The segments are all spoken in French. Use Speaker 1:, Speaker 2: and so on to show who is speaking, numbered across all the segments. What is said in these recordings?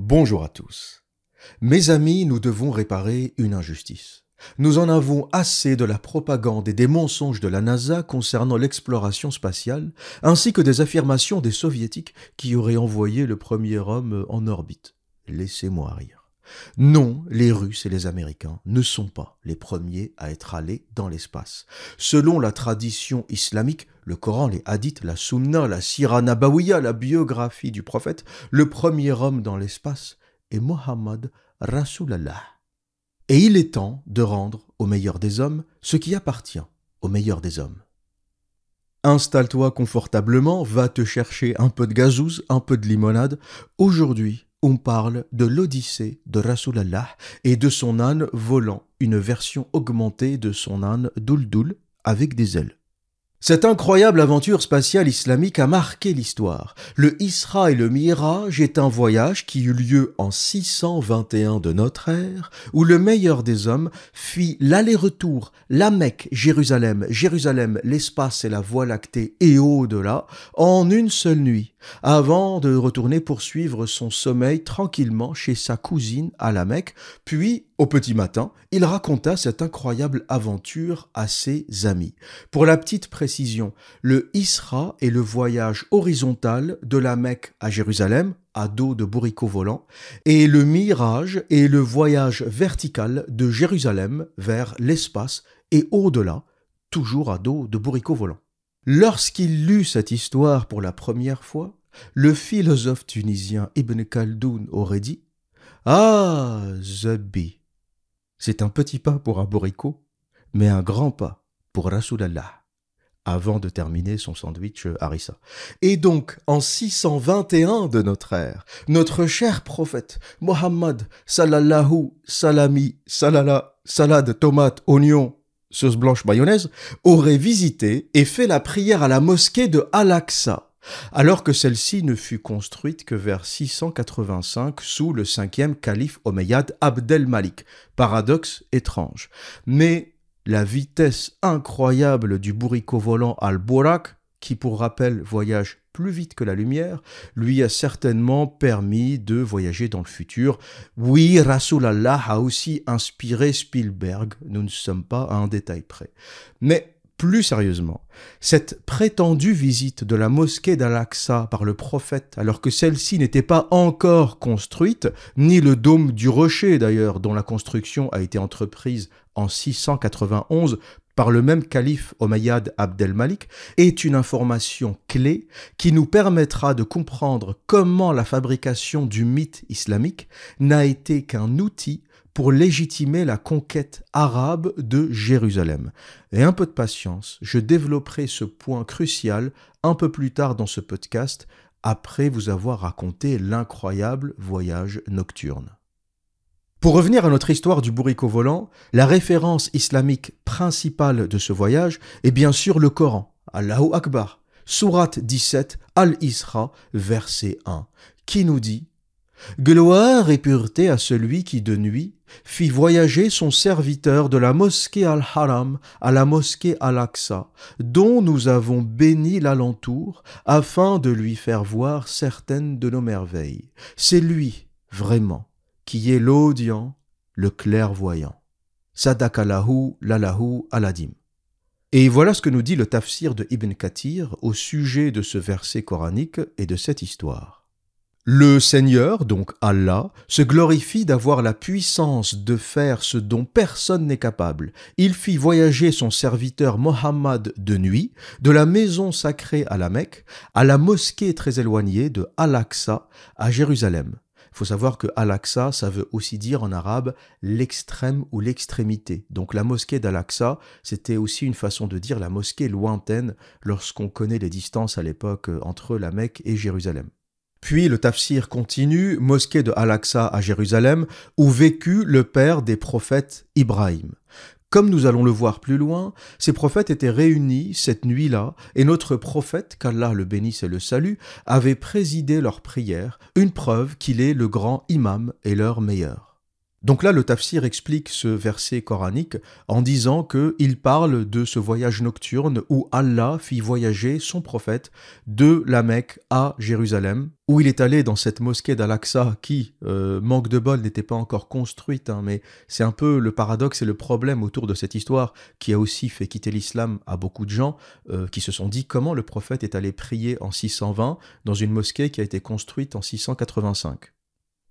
Speaker 1: Bonjour à tous. Mes amis, nous devons réparer une injustice. Nous en avons assez de la propagande et des mensonges de la NASA concernant l'exploration spatiale, ainsi que des affirmations des soviétiques qui auraient envoyé le premier homme en orbite. Laissez-moi rire. Non, les Russes et les Américains ne sont pas les premiers à être allés dans l'espace. Selon la tradition islamique, le Coran, les hadiths, la Sunna, la Sira Nabawiya, la biographie du prophète, le premier homme dans l'espace est Mohammed Rasulallah. Et il est temps de rendre au meilleur des hommes ce qui appartient au meilleur des hommes. Installe-toi confortablement, va te chercher un peu de gazouze, un peu de limonade. Aujourd'hui, on parle de l'Odyssée de Rasulallah et de son âne volant, une version augmentée de son âne Duldul avec des ailes. Cette incroyable aventure spatiale islamique a marqué l'histoire. Le Isra et le Miraj est un voyage qui eut lieu en 621 de notre ère, où le meilleur des hommes fit l'aller-retour, la Mecque, Jérusalem, Jérusalem, l'espace et la Voie lactée et au-delà, en une seule nuit, avant de retourner poursuivre son sommeil tranquillement chez sa cousine à la Mecque, puis, au petit matin, il raconta cette incroyable aventure à ses amis. Pour la petite précision, le Isra est le voyage horizontal de la Mecque à Jérusalem, à dos de bourricot volant, et le Miraj est le voyage vertical de Jérusalem vers l'espace et au-delà, toujours à dos de bourricot volant. Lorsqu'il lut cette histoire pour la première fois, le philosophe tunisien Ibn Khaldoun aurait dit « Ah, Zabi !» C'est un petit pas pour un bourricot, mais un grand pas pour Rasulallah, avant de terminer son sandwich harissa. Et donc, en 621 de notre ère, notre cher prophète, Mohammed, sallallahu, salami, salala, salade, tomate, oignon, sauce blanche, mayonnaise, aurait visité et fait la prière à la mosquée de Al-Aqsa, alors que celle-ci ne fut construite que vers 685 sous le 5e calife omeyyade Abd-el-Malik. Paradoxe étrange. Mais la vitesse incroyable du bourricot volant Al-Burak, qui pour rappel voyage plus vite que la lumière, lui a certainement permis de voyager dans le futur. Oui, Rasulallah a aussi inspiré Spielberg, nous ne sommes pas à un détail près. Mais plus sérieusement, cette prétendue visite de la mosquée d'Al-Aqsa par le prophète, alors que celle-ci n'était pas encore construite, ni le dôme du rocher d'ailleurs, dont la construction a été entreprise en 691 par le même calife omeyyade Abd-el-Malik, est une information clé qui nous permettra de comprendre comment la fabrication du mythe islamique n'a été qu'un outil pour légitimer la conquête arabe de Jérusalem. Et un peu de patience, je développerai ce point crucial un peu plus tard dans ce podcast, après vous avoir raconté l'incroyable voyage nocturne. Pour revenir à notre histoire du bourricot volant, la référence islamique principale de ce voyage est bien sûr le Coran, Allahu Akbar, sourate 17, Al-Isra, verset 1, qui nous dit « Gloire et pureté à celui qui de nuit fit voyager son serviteur de la mosquée Al-Haram à la mosquée Al-Aqsa, dont nous avons béni l'alentour, afin de lui faire voir certaines de nos merveilles. C'est lui, vraiment, qui est l'audient, le clairvoyant. Sadakallahu lalahu aladim. » Et voilà ce que nous dit le tafsir de Ibn Kathir au sujet de ce verset coranique et de cette histoire. Le Seigneur, donc Allah, se glorifie d'avoir la puissance de faire ce dont personne n'est capable. Il fit voyager son serviteur Mohammed de nuit, de la maison sacrée à la Mecque, à la mosquée très éloignée de Al-Aqsa à Jérusalem. Il faut savoir que Al-Aqsa, ça veut aussi dire en arabe l'extrême ou l'extrémité. Donc la mosquée d'Al-Aqsa, c'était aussi une façon de dire la mosquée lointaine lorsqu'on connaît les distances à l'époque entre la Mecque et Jérusalem. Puis le tafsir continue, mosquée de Al-Aqsa à Jérusalem, où vécut le père des prophètes Ibrahim. Comme nous allons le voir plus loin, ces prophètes étaient réunis cette nuit-là, et notre prophète, qu'Allah le bénisse et le salue, avait présidé leur prière, une preuve qu'il est le grand imam et leur meilleur. Donc là, le tafsir explique ce verset coranique en disant qu'il parle de ce voyage nocturne où Allah fit voyager son prophète de la Mecque à Jérusalem, où il est allé dans cette mosquée d'Al-Aqsa qui, manque de bol, n'était pas encore construite, hein, mais c'est un peu le paradoxe et le problème autour de cette histoire qui a aussi fait quitter l'islam à beaucoup de gens qui se sont dit comment le prophète est allé prier en 620 dans une mosquée qui a été construite en 685.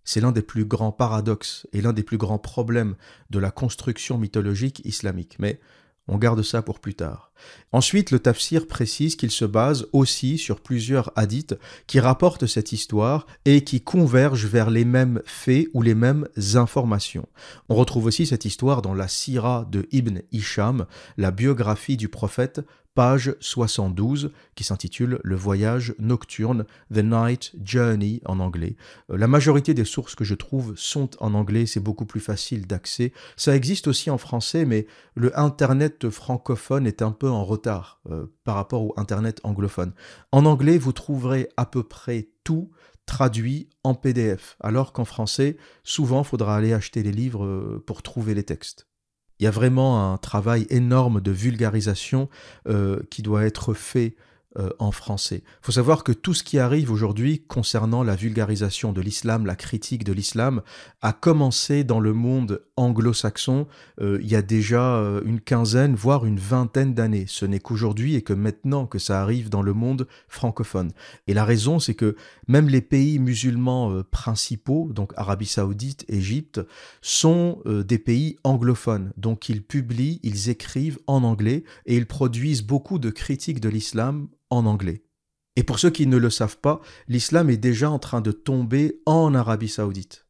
Speaker 1: C'est l'un des plus grands paradoxes et l'un des plus grands problèmes de la construction mythologique islamique. Mais on garde ça pour plus tard. Ensuite, le tafsir précise qu'il se base aussi sur plusieurs hadiths qui rapportent cette histoire et qui convergent vers les mêmes faits ou les mêmes informations. On retrouve aussi cette histoire dans la Sira de Ibn Hisham, la biographie du prophète, page 72, qui s'intitule « Le voyage nocturne », « The Night Journey » en anglais. La majorité des sources que je trouve sont en anglais, c'est beaucoup plus facile d'accès. Ça existe aussi en français, mais le Internet francophone est un peu en retard par rapport au Internet anglophone. En anglais, vous trouverez à peu près tout traduit en PDF, alors qu'en français, souvent, il faudra aller acheter les livres pour trouver les textes. Il y a vraiment un travail énorme de vulgarisation qui doit être fait en français. Il faut savoir que tout ce qui arrive aujourd'hui concernant la vulgarisation de l'islam, la critique de l'islam, a commencé dans le monde anglo-saxon il y a déjà une quinzaine, voire une vingtaine d'années. Ce n'est qu'aujourd'hui et que maintenant que ça arrive dans le monde francophone. Et la raison, c'est que même les pays musulmans principaux, donc Arabie Saoudite, Égypte, sont des pays anglophones. Donc ils publient, ils écrivent en anglais et ils produisent beaucoup de critiques de l'islam en anglais. Et pour ceux qui ne le savent pas, l'islam est déjà en train de tomber en Arabie Saoudite.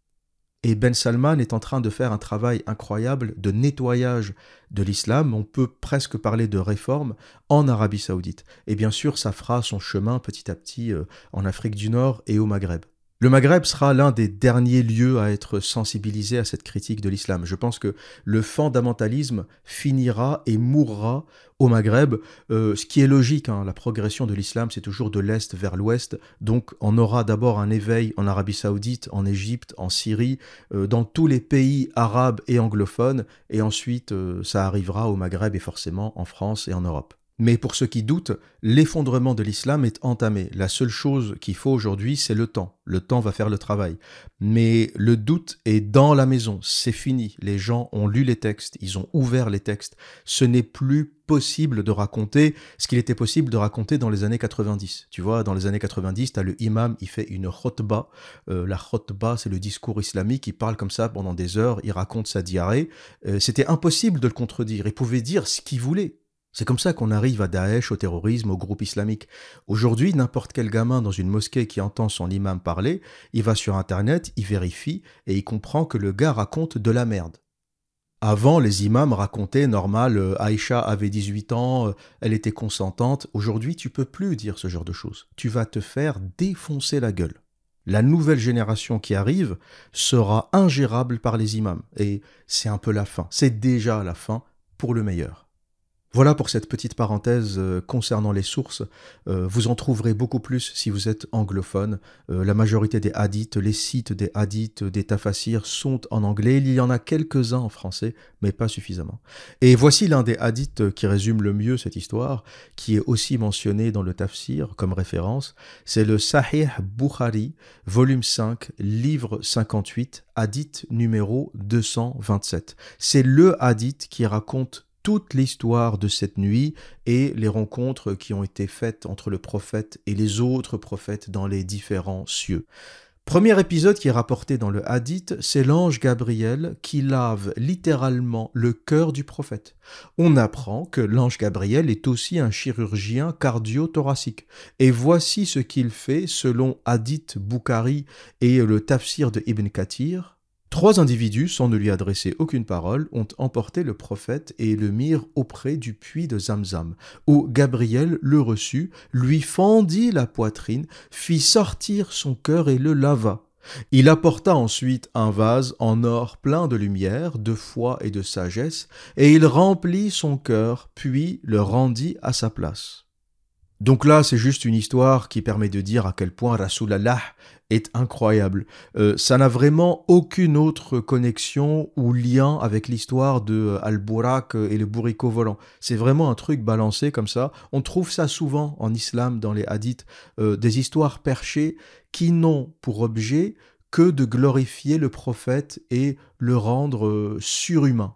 Speaker 1: Et Ben Salman est en train de faire un travail incroyable de nettoyage de l'islam, on peut presque parler de réforme, en Arabie Saoudite. Et bien sûr, ça fera son chemin petit à petit en Afrique du Nord et au Maghreb. Le Maghreb sera l'un des derniers lieux à être sensibilisé à cette critique de l'islam. Je pense que le fondamentalisme finira et mourra au Maghreb, ce qui est logique, hein. La progression de l'islam, c'est toujours de l'Est vers l'Ouest, donc on aura d'abord un éveil en Arabie Saoudite, en Égypte, en Syrie, dans tous les pays arabes et anglophones, et ensuite ça arrivera au Maghreb et forcément en France et en Europe. Mais pour ceux qui doutent, l'effondrement de l'islam est entamé. La seule chose qu'il faut aujourd'hui, c'est le temps. Le temps va faire le travail. Mais le doute est dans la maison. C'est fini. Les gens ont lu les textes. Ils ont ouvert les textes. Ce n'est plus possible de raconter ce qu'il était possible de raconter dans les années 90. Tu vois, dans les années 90, tu as le imam, il fait une khotba. La khotba, c'est le discours islamique. Il parle comme ça pendant des heures. Il raconte sa diarrhée. C'était impossible de le contredire. Il pouvait dire ce qu'il voulait. C'est comme ça qu'on arrive à Daesh, au terrorisme, au groupe islamique. Aujourd'hui, n'importe quel gamin dans une mosquée qui entend son imam parler, il va sur Internet, il vérifie et il comprend que le gars raconte de la merde. Avant, les imams racontaient normal, Aïcha avait 18 ans, elle était consentante. Aujourd'hui, tu peux plus dire ce genre de choses. Tu vas te faire défoncer la gueule. La nouvelle génération qui arrive sera ingérable par les imams. Et c'est un peu la fin. C'est déjà la fin pour le meilleur. Voilà pour cette petite parenthèse concernant les sources. Vous en trouverez beaucoup plus si vous êtes anglophone. La majorité des hadiths, les sites des hadiths, des tafasirs sont en anglais. Il y en a quelques-uns en français, mais pas suffisamment. Et voici l'un des hadiths qui résume le mieux cette histoire, qui est aussi mentionné dans le tafsir comme référence. C'est le Sahih Bukhari, volume 5, livre 58, hadith numéro 227. C'est le hadith qui raconte toute l'histoire de cette nuit et les rencontres qui ont été faites entre le prophète et les autres prophètes dans les différents cieux. Premier épisode qui est rapporté dans le hadith, c'est l'ange Gabriel qui lave littéralement le cœur du prophète. On apprend que l'ange Gabriel est aussi un chirurgien cardio-thoracique. Et voici ce qu'il fait selon Hadith Bukhari et le tafsir de Ibn Kathir. 3 individus, sans ne lui adresser aucune parole, ont emporté le prophète et le mirent auprès du puits de Zamzam, où Gabriel le reçut, lui fendit la poitrine, fit sortir son cœur et le lava. Il apporta ensuite un vase en or plein de lumière, de foi et de sagesse, et il remplit son cœur, puis le rendit à sa place. Donc là, c'est juste une histoire qui permet de dire à quel point Rasulallah est incroyable. Ça n'a vraiment aucune autre connexion ou lien avec l'histoire de Al-Burak et le bourricot volant. C'est vraiment un truc balancé comme ça. On trouve ça souvent en islam, dans les hadiths, des histoires perchées qui n'ont pour objet que de glorifier le prophète et le rendre surhumain.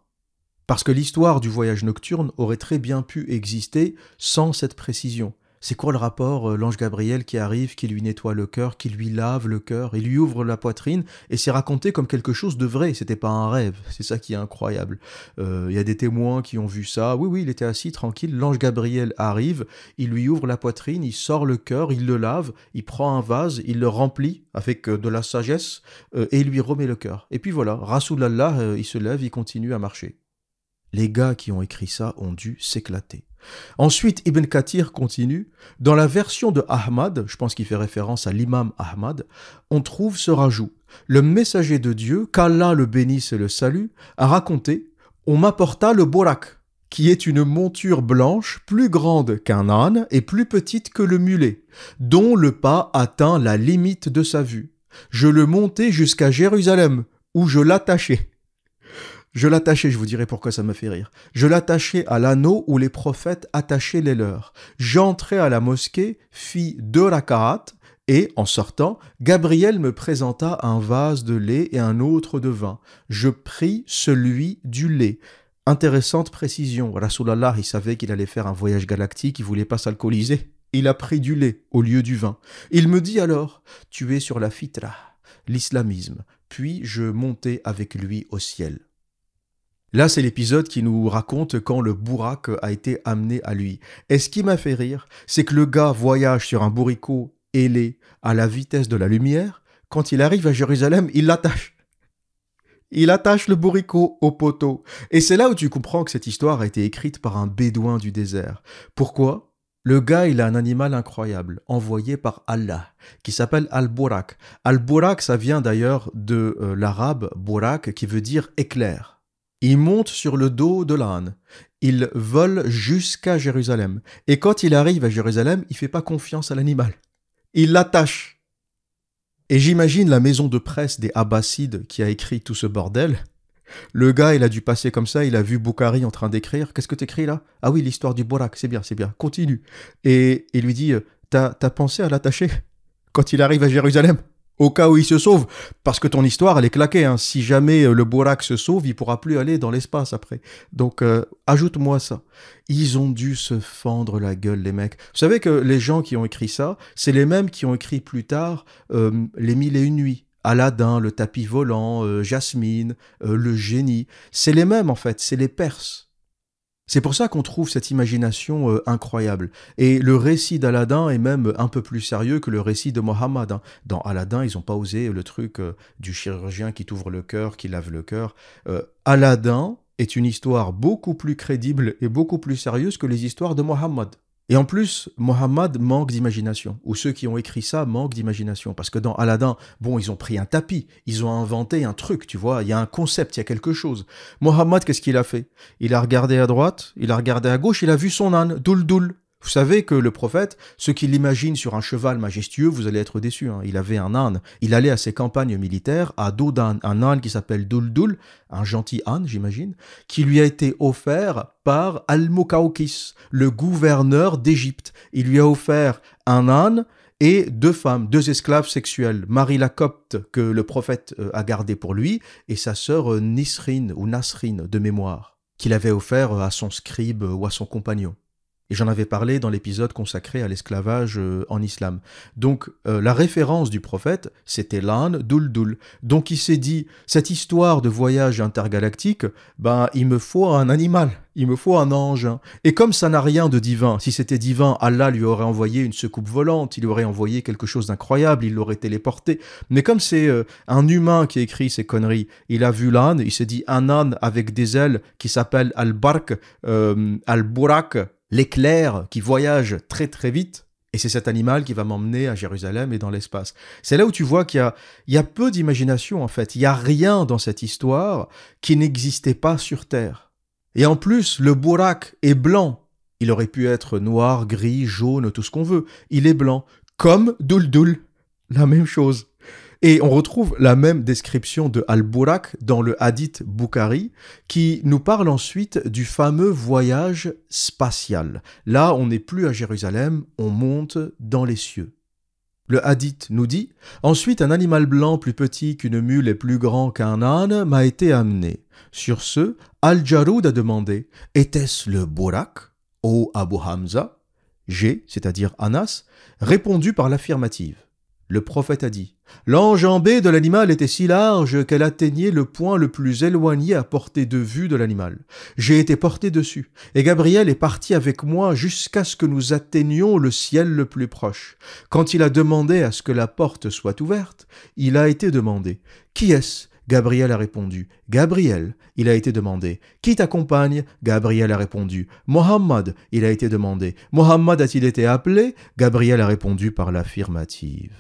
Speaker 1: Parce que l'histoire du voyage nocturne aurait très bien pu exister sans cette précision. C'est quoi le rapport, l'ange Gabriel qui arrive, qui lui nettoie le cœur, qui lui lave le cœur, il lui ouvre la poitrine, et c'est raconté comme quelque chose de vrai, c'était pas un rêve, c'est ça qui est incroyable. Il y a des témoins qui ont vu ça, oui, il était assis tranquille, l'ange Gabriel arrive, il lui ouvre la poitrine, il sort le cœur, il le lave, il prend un vase, il le remplit avec de la sagesse, et il lui remet le cœur. Et puis voilà, Rasulallah, il se lève, il continue à marcher. Les gars qui ont écrit ça ont dû s'éclater. Ensuite, Ibn Kathir continue. Dans la version de Ahmad, je pense qu'il fait référence à l'imam Ahmad, on trouve ce rajout. Le messager de Dieu, qu'Allah le bénisse et le salue, a raconté « On m'apporta le borak, qui est une monture blanche plus grande qu'un âne et plus petite que le mulet, dont le pas atteint la limite de sa vue. Je le montai jusqu'à Jérusalem, où je l'attachai. » Je l'attachais, je vous dirai pourquoi ça me fait rire. Je l'attachais à l'anneau où les prophètes attachaient les leurs. J'entrai à la mosquée, fis 2 raka'at, et, en sortant, Gabriel me présenta un vase de lait et un autre de vin. Je pris celui du lait. Intéressante précision. Rasulallah, il savait qu'il allait faire un voyage galactique, il voulait pas s'alcooliser. Il a pris du lait au lieu du vin. Il me dit alors, tu es sur la fitra, l'islamisme. Puis je montai avec lui au ciel. Là, c'est l'épisode qui nous raconte quand le Bourak a été amené à lui. Et ce qui m'a fait rire, c'est que le gars voyage sur un bourricot ailé à la vitesse de la lumière. Quand il arrive à Jérusalem, il l'attache. Il attache le bourricot au poteau. Et c'est là où tu comprends que cette histoire a été écrite par un bédouin du désert. Pourquoi ? Le gars, il a un animal incroyable, envoyé par Allah, qui s'appelle Al-Burak. Al-Burak, ça vient d'ailleurs de l'arabe Burak, qui veut dire éclair. Il monte sur le dos de l'âne. Il vole jusqu'à Jérusalem. Et quand il arrive à Jérusalem, il ne fait pas confiance à l'animal. Il l'attache. Et j'imagine la maison de presse des Abbassides qui a écrit tout ce bordel. Le gars, il a dû passer comme ça, il a vu Boukhari en train d'écrire. Qu'est-ce que t'écris là ? Ah oui, l'histoire du Burak, c'est bien, continue. Et il lui dit, t'as pensé à l'attacher quand il arrive à Jérusalem ? Au cas où il se sauve, parce que ton histoire, elle est claquée. Hein. Si jamais le Burak se sauve, il pourra plus aller dans l'espace après. Donc, ajoute-moi ça. Ils ont dû se fendre la gueule, les mecs. Vous savez que les gens qui ont écrit ça, c'est les mêmes qui ont écrit plus tard Les 1001 nuits. Aladdin, le tapis volant, Jasmine, le génie. C'est les mêmes, en fait. C'est les Perses. C'est pour ça qu'on trouve cette imagination incroyable. Et le récit d'Aladin est même un peu plus sérieux que le récit de Mohammed. Hein. Dans Aladin, ils n'ont pas osé le truc du chirurgien qui t'ouvre le cœur, qui lave le cœur. Aladin est une histoire beaucoup plus crédible et beaucoup plus sérieuse que les histoires de Mohammed. Et en plus, Mohammed manque d'imagination, ou ceux qui ont écrit ça manquent d'imagination, parce que dans Aladdin, bon, ils ont pris un tapis, ils ont inventé un truc, tu vois, il y a un concept, il y a quelque chose. Mohammed, qu'est-ce qu'il a fait ? Il a regardé à droite, il a regardé à gauche, il a vu son âne, Doul. Vous savez que le prophète, ceux qui l'imaginent sur un cheval majestueux, vous allez être déçus. Hein. Il avait un âne. Il allait à ses campagnes militaires à dos d'un âne qui s'appelle Doul, un gentil âne, j'imagine, qui lui a été offert par Al-Muqawqis, le gouverneur d'Égypte. Il lui a offert un âne et 2 femmes, 2 esclaves sexuelles. Marie la Copte, que le prophète a gardée pour lui, et sa sœur Nisrine, ou Nasrine, de mémoire, qu'il avait offert à son scribe ou à son compagnon. Et j'en avais parlé dans l'épisode consacré à l'esclavage en islam. Donc, la référence du prophète, c'était l'âne Doul. Donc, il s'est dit, cette histoire de voyage intergalactique, il me faut un animal, il me faut un ange. Hein. Et comme ça n'a rien de divin, si c'était divin, Allah lui aurait envoyé une soucoupe volante, il lui aurait envoyé quelque chose d'incroyable, il l'aurait téléporté. Mais comme c'est un humain qui a écrit ces conneries, il a vu l'âne, il s'est dit, un âne avec des ailes qui s'appelle Al-Bark, Al-Burak, l'éclair qui voyage très très vite, et c'est cet animal qui va m'emmener à Jérusalem et dans l'espace. C'est là où tu vois qu'il y a peu d'imagination en fait, il n'y a rien dans cette histoire qui n'existait pas sur Terre. Et en plus, le Burak est blanc, Il aurait pu être noir, gris, jaune, tout ce qu'on veut. Il est blanc, comme Duldoul. La même chose. Et on retrouve la même description de Al-Burak dans le hadith Bukhari, qui nous parle ensuite du fameux voyage spatial. Là, on n'est plus à Jérusalem, on monte dans les cieux. Le hadith nous dit « Ensuite, un animal blanc plus petit qu'une mule et plus grand qu'un âne m'a été amené. Sur ce, Al-Jaroud a demandé « Était-ce le Burak, ô Abu Hamza ?» J'ai, c'est-à-dire Anas, répondu par l'affirmative. Le prophète a dit « L'enjambée de l'animal était si large qu'elle atteignait le point le plus éloigné à portée de vue de l'animal. J'ai été porté dessus, et Gabriel est parti avec moi jusqu'à ce que nous atteignions le ciel le plus proche. Quand il a demandé à ce que la porte soit ouverte, il a été demandé « Qui est-ce » Gabriel a répondu « Gabriel ». Il a été demandé « Qui t'accompagne » Gabriel a répondu « Mohammed ». Il a été demandé « Mohammed a-t-il été appelé » Gabriel a répondu par l'affirmative.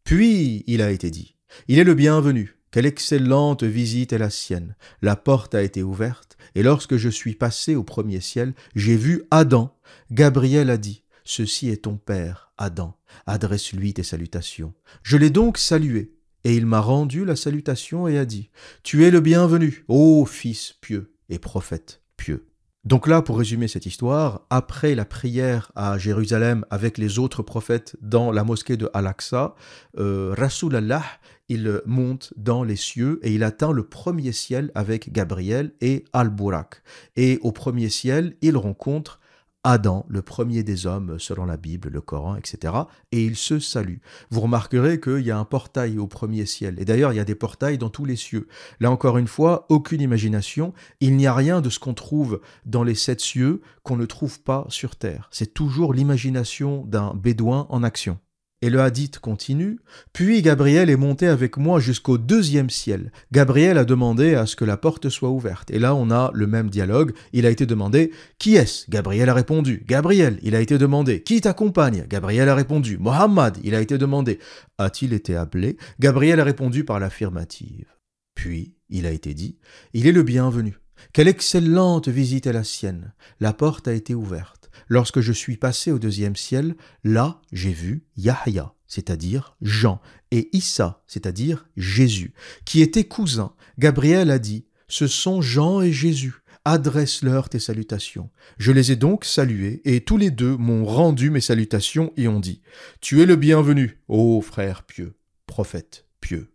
Speaker 1: Puis, il a été dit, il est le bienvenu, quelle excellente visite est la sienne. La porte a été ouverte, et lorsque je suis passé au premier ciel, j'ai vu Adam. Gabriel a dit, ceci est ton père, Adam, adresse-lui tes salutations. Je l'ai donc salué, et il m'a rendu la salutation et a dit, tu es le bienvenu, ô fils pieux et prophète pieux. Donc là, pour résumer cette histoire, après la prière à Jérusalem avec les autres prophètes dans la mosquée de Al-Aqsa, Rasulallah, il monte dans les cieux et il atteint le premier ciel avec Gabriel et Al-Burak. Et au premier ciel, il rencontre Adam, le premier des hommes selon la Bible, le Coran, etc. Et ils se saluent. Vous remarquerez qu'il y a un portail au premier ciel. Et d'ailleurs, il y a des portails dans tous les cieux. Là encore une fois, aucune imagination. Il n'y a rien de ce qu'on trouve dans les 7 cieux qu'on ne trouve pas sur terre. C'est toujours l'imagination d'un bédouin en action. Et le hadith continue, « Puis Gabriel est monté avec moi jusqu'au 2e ciel. Gabriel a demandé à ce que la porte soit ouverte. » Et là, on a le même dialogue. Il a été demandé, « Qui est-ce » Gabriel a répondu, « Gabriel ». Il a été demandé, « Qui t'accompagne » Gabriel a répondu, « Mohammed ». Il a été demandé, « A-t-il été appelé » Gabriel a répondu par l'affirmative. Puis, il a été dit, « Il est le bienvenu. Quelle excellente visite est la sienne. La porte a été ouverte. Lorsque je suis passé au 2e ciel, là, j'ai vu Yahya, c'est-à-dire Jean, et Issa, c'est-à-dire Jésus, qui étaient cousins. Gabriel a dit, « Ce sont Jean et Jésus. Adresse-leur tes salutations. » Je les ai donc salués, et tous les deux m'ont rendu mes salutations et ont dit, « Tu es le bienvenu, ô frère pieux, prophète pieux. »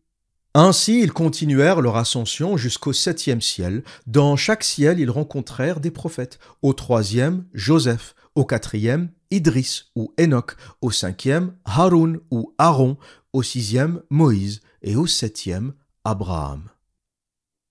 Speaker 1: Ainsi, ils continuèrent leur ascension jusqu'au 7e ciel. Dans chaque ciel, ils rencontrèrent des prophètes. Au 3e, Joseph. Au 4e, Idris ou Enoch. Au 5e, Haroun ou Aaron. Au 6e, Moïse. Et au 7e, Abraham.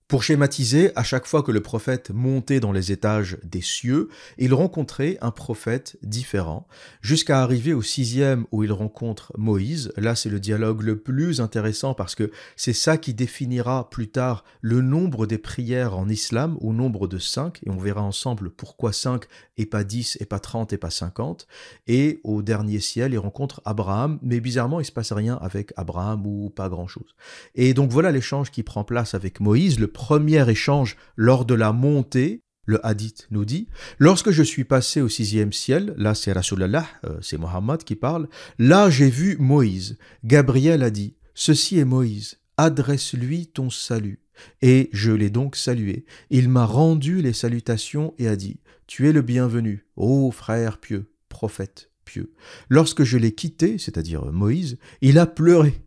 Speaker 1: Pour schématiser, à chaque fois que le prophète montait dans les étages des cieux, il rencontrait un prophète différent, jusqu'à arriver au 6e où il rencontre Moïse. Là, c'est le dialogue le plus intéressant parce que c'est ça qui définira plus tard le nombre des prières en islam, au nombre de 5, et on verra ensemble pourquoi 5 et pas 10 et pas 30 et pas 50. Et au dernier ciel, il rencontre Abraham, mais bizarrement, il ne se passe rien avec Abraham ou pas grand-chose. Et donc voilà l'échange qui prend place avec Moïse, le premier échange lors de la montée. Le hadith nous dit, lorsque je suis passé au 6e ciel, là c'est Rasulallah, c'est Mohammed qui parle, là j'ai vu Moïse. Gabriel a dit, ceci est Moïse, adresse-lui ton salut. Et je l'ai donc salué. Il m'a rendu les salutations et a dit, tu es le bienvenu, ô frère pieux, prophète pieux. Lorsque je l'ai quitté, c'est-à-dire Moïse, il a pleuré.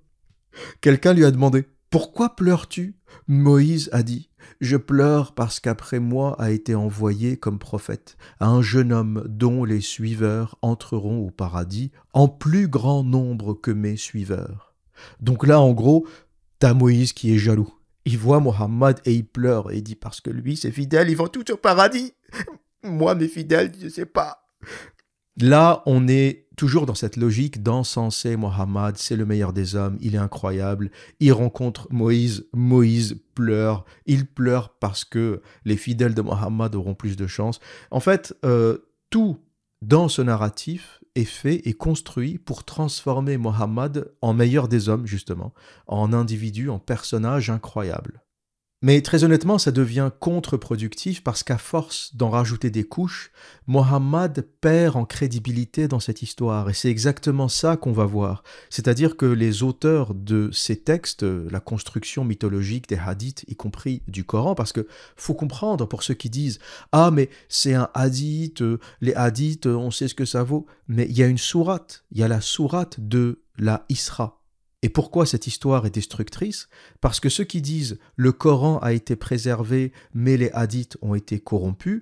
Speaker 1: Quelqu'un lui a demandé, pourquoi pleures-tu ? Moïse a dit, je pleure parce qu'après moi a été envoyé comme prophète un jeune homme dont les suiveurs entreront au paradis en plus grand nombre que mes suiveurs. Donc là, en gros, t'as Moïse qui est jaloux. Il voit Mohammed et il pleure et il dit, parce que lui, ses fidèles, ils vont tous au paradis. Moi, mes fidèles, je sais pas. Là, on est toujours dans cette logique d'encenser Mohammed, c'est le meilleur des hommes, il est incroyable. Il rencontre Moïse, Moïse pleure, il pleure parce que les fidèles de Mohammed auront plus de chance. En fait, tout dans ce narratif est fait et construit pour transformer Mohammed en meilleur des hommes, justement, en individu, en personnage incroyable. Mais très honnêtement, ça devient contre-productif parce qu'à force d'en rajouter des couches, Mohammed perd en crédibilité dans cette histoire. Et c'est exactement ça qu'on va voir. C'est-à-dire que les auteurs de ces textes, la construction mythologique des hadiths, y compris du Coran, parce que faut comprendre pour ceux qui disent « Ah, mais c'est un hadith, les hadiths, on sait ce que ça vaut. » Mais il y a une sourate, il y a la sourate de la Isra. Et pourquoi cette histoire est destructrice? Parce que ceux qui disent le Coran a été préservé mais les hadiths ont été corrompus,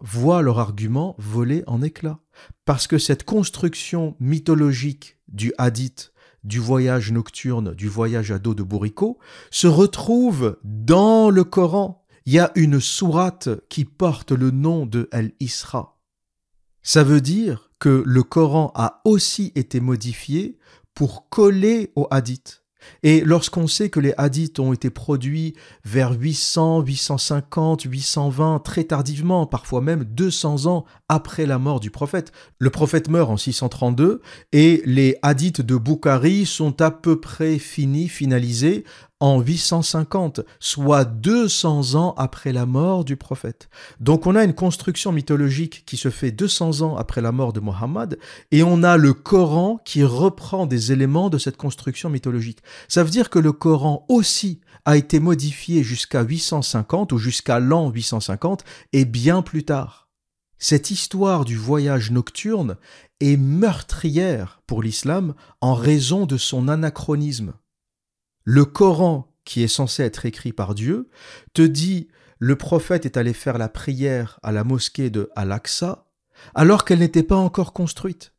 Speaker 1: voient leur argument voler en éclats. Parce que cette construction mythologique du hadith, du voyage nocturne, du voyage à dos de bourricot, se retrouve dans le Coran. Il y a une sourate qui porte le nom de Al-Isra. Ça veut dire que le Coran a aussi été modifié pour coller aux hadiths. Et lorsqu'on sait que les hadiths ont été produits vers 800, 850, 820, très tardivement, parfois même 200 ans après la mort du prophète. Le prophète meurt en 632 et les hadiths de Bukhari sont à peu près finalisés en 850, soit 200 ans après la mort du prophète. Donc on a une construction mythologique qui se fait 200 ans après la mort de Mohammed, et on a le Coran qui reprend des éléments de cette construction mythologique. Ça veut dire que le Coran aussi a été modifié jusqu'à 850 ou jusqu'à l'an 850 et bien plus tard. Cette histoire du voyage nocturne est meurtrière pour l'islam en raison de son anachronisme. Le Coran, qui est censé être écrit par Dieu, te dit le prophète est allé faire la prière à la mosquée de Al-Aqsa alors qu'elle n'était pas encore construite.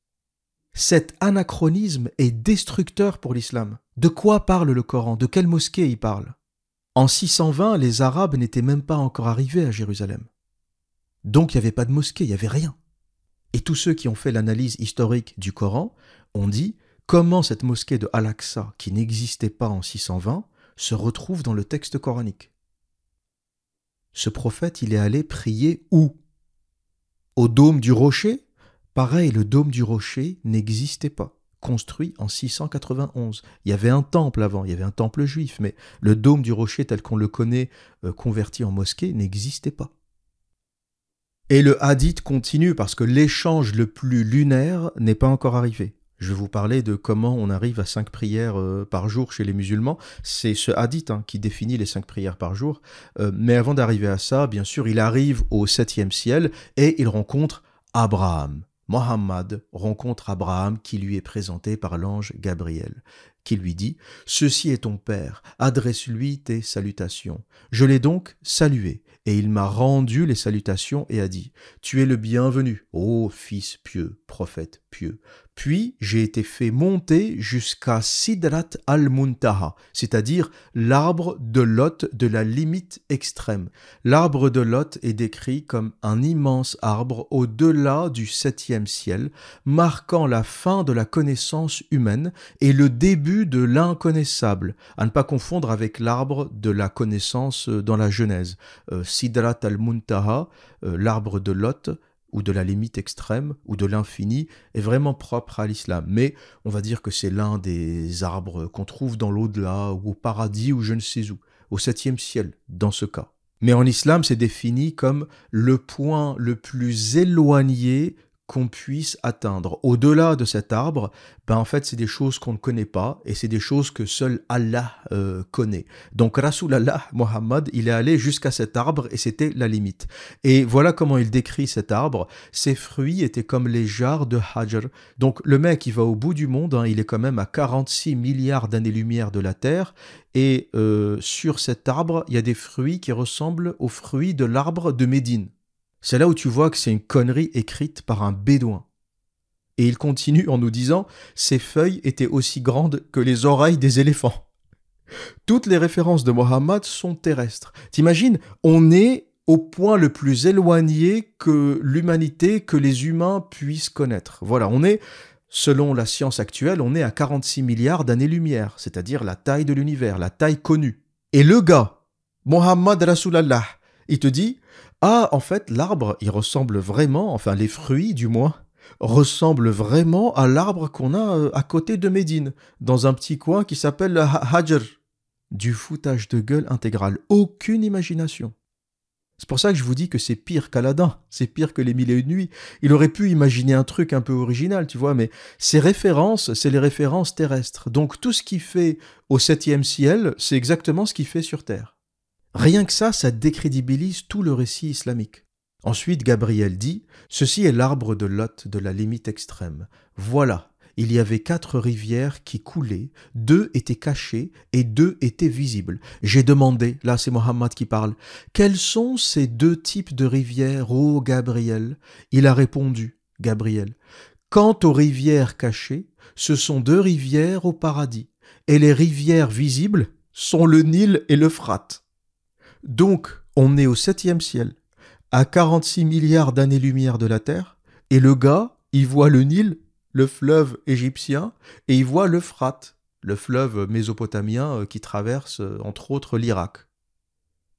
Speaker 1: Cet anachronisme est destructeur pour l'islam. De quoi parle le Coran? De quelle mosquée il parle? En 620, les Arabes n'étaient même pas encore arrivés à Jérusalem. Donc il n'y avait pas de mosquée, il n'y avait rien. Et tous ceux qui ont fait l'analyse historique du Coran ont dit comment cette mosquée de Al-Aqsa, qui n'existait pas en 620, se retrouve dans le texte coranique. Ce prophète, il est allé prier où? Au dôme du rocher? Pareil, le dôme du rocher n'existait pas, construit en 691. Il y avait un temple avant, il y avait un temple juif, mais le dôme du rocher tel qu'on le connaît, converti en mosquée, n'existait pas. Et le hadith continue parce que l'échange le plus lunaire n'est pas encore arrivé. Je vais vous parler de comment on arrive à 5 prières par jour chez les musulmans. C'est ce hadith qui définit les 5 prières par jour. Mais avant d'arriver à ça, bien sûr, il arrive au 7e ciel et il rencontre Abraham. Mohammed rencontre Abraham qui lui est présenté par l'ange Gabriel, qui lui dit « Ceci est ton père, adresse-lui tes salutations. Je l'ai donc salué, et il m'a rendu les salutations et a dit « Tu es le bienvenu, ô fils pieux, prophète pieux. » Puis j'ai été fait monter jusqu'à Sidrat al-Muntaha, c'est-à-dire l'arbre de Lot de la limite extrême. L'arbre de Lot est décrit comme un immense arbre au-delà du 7e ciel, marquant la fin de la connaissance humaine et le début de l'inconnaissable, à ne pas confondre avec l'arbre de la connaissance dans la Genèse. Sidrat al-Muntaha, l'arbre de Lot, ou de la limite extrême, ou de l'infini, est vraiment propre à l'islam. Mais on va dire que c'est l'un des arbres qu'on trouve dans l'au-delà, ou au paradis, ou je ne sais où, au 7e ciel, dans ce cas. Mais en islam, c'est défini comme le point le plus éloigné qu'on puisse atteindre. Au-delà de cet arbre, en fait, c'est des choses qu'on ne connaît pas et c'est des choses que seul Allah connaît. Donc, Rasulallah, Mohammed, il est allé jusqu'à cet arbre et c'était la limite. Et voilà comment il décrit cet arbre. Ses fruits étaient comme les jarres de Hajar. Donc, le mec, il va au bout du monde, il est quand même à 46 milliards d'années-lumière de la Terre. Et sur cet arbre, il y a des fruits qui ressemblent aux fruits de l'arbre de Médine. C'est là où tu vois que c'est une connerie écrite par un bédouin. Et il continue en nous disant « Ces feuilles étaient aussi grandes que les oreilles des éléphants ». Toutes les références de Mohammed sont terrestres. T'imagines, on est au point le plus éloigné que l'humanité, que les humains puissent connaître. Voilà, on est, selon la science actuelle, on est à 46 milliards d'années-lumière, c'est-à-dire la taille de l'univers, la taille connue. Et le gars, Mohammed Rasulallah, il te dit « Ah, en fait, l'arbre, il ressemble vraiment, enfin les fruits du moins, ressemblent vraiment à l'arbre qu'on a à côté de Médine, dans un petit coin qui s'appelle Hajar. » du foutage de gueule intégral. Aucune imagination. C'est pour ça que je vous dis que c'est pire qu'Aladin, c'est pire que les Mille et une nuits. Il aurait pu imaginer un truc un peu original, tu vois, mais ces références, c'est les références terrestres. Donc tout ce qu'il fait au 7e ciel, c'est exactement ce qu'il fait sur Terre. Rien que ça décrédibilise tout le récit islamique. Ensuite, Gabriel dit « Ceci est l'arbre de Lot de la limite extrême. Voilà, il y avait 4 rivières qui coulaient, 2 étaient cachées et 2 étaient visibles. J'ai demandé, là c'est Mohammed qui parle, quels sont ces 2 types de rivières, ô Gabriel ?» Il a répondu, Gabriel, « Quant aux rivières cachées, ce sont 2 rivières au paradis, et les rivières visibles sont le Nil et l'Euphrate. » Donc, on est au 7e ciel, à 46 milliards d'années-lumière de la Terre, et le gars, il voit le Nil, le fleuve égyptien, et il voit l'Euphrate, le fleuve mésopotamien qui traverse, entre autres, l'Irak.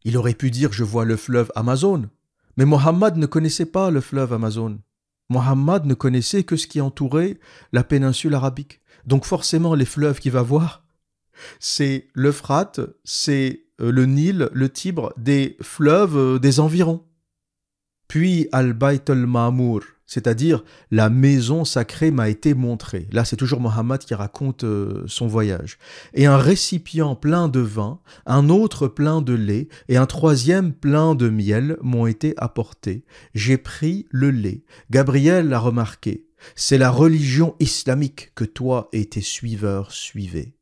Speaker 1: Il aurait pu dire « je vois le fleuve Amazon », mais Mohammed ne connaissait pas le fleuve Amazon. Mohammed ne connaissait que ce qui entourait la péninsule arabique. Donc forcément, les fleuves qu'il va voir, c'est l'Euphrate, c'est le Nil, le Tibre, des fleuves des environs. Puis Al-Bayt al-Ma'mour, c'est-à-dire la maison sacrée m'a été montrée. Là, c'est toujours Mohammed qui raconte son voyage. Et un récipient plein de vin, un autre plein de lait et un troisième plein de miel m'ont été apportés. J'ai pris le lait. Gabriel l'a remarqué. C'est la religion islamique que toi et tes suiveurs suivez.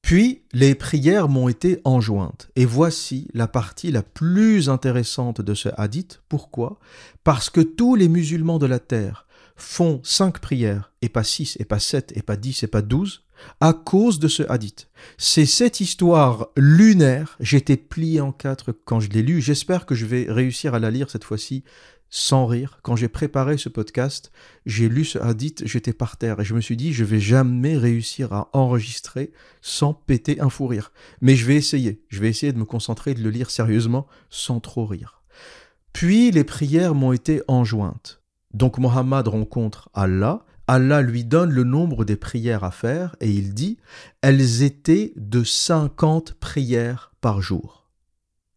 Speaker 1: Puis, les prières m'ont été enjointes. Et voici la partie la plus intéressante de ce hadith. Pourquoi ? Parce que tous les musulmans de la terre font 5 prières, et pas 6, et pas 7, et pas 10, et pas 12, à cause de ce hadith. C'est cette histoire lunaire, j'étais plié en 4 quand je l'ai lu. J'espère que je vais réussir à la lire cette fois-ci sans rire. Quand j'ai préparé ce podcast, j'ai lu ce hadith, j'étais par terre et je me suis dit, je vais jamais réussir à enregistrer sans péter un fou rire. Mais je vais essayer de me concentrer, de le lire sérieusement sans trop rire. Puis les prières m'ont été enjointes. Donc Mohammed rencontre Allah, Allah lui donne le nombre des prières à faire et il dit, elles étaient de 50 prières par jour.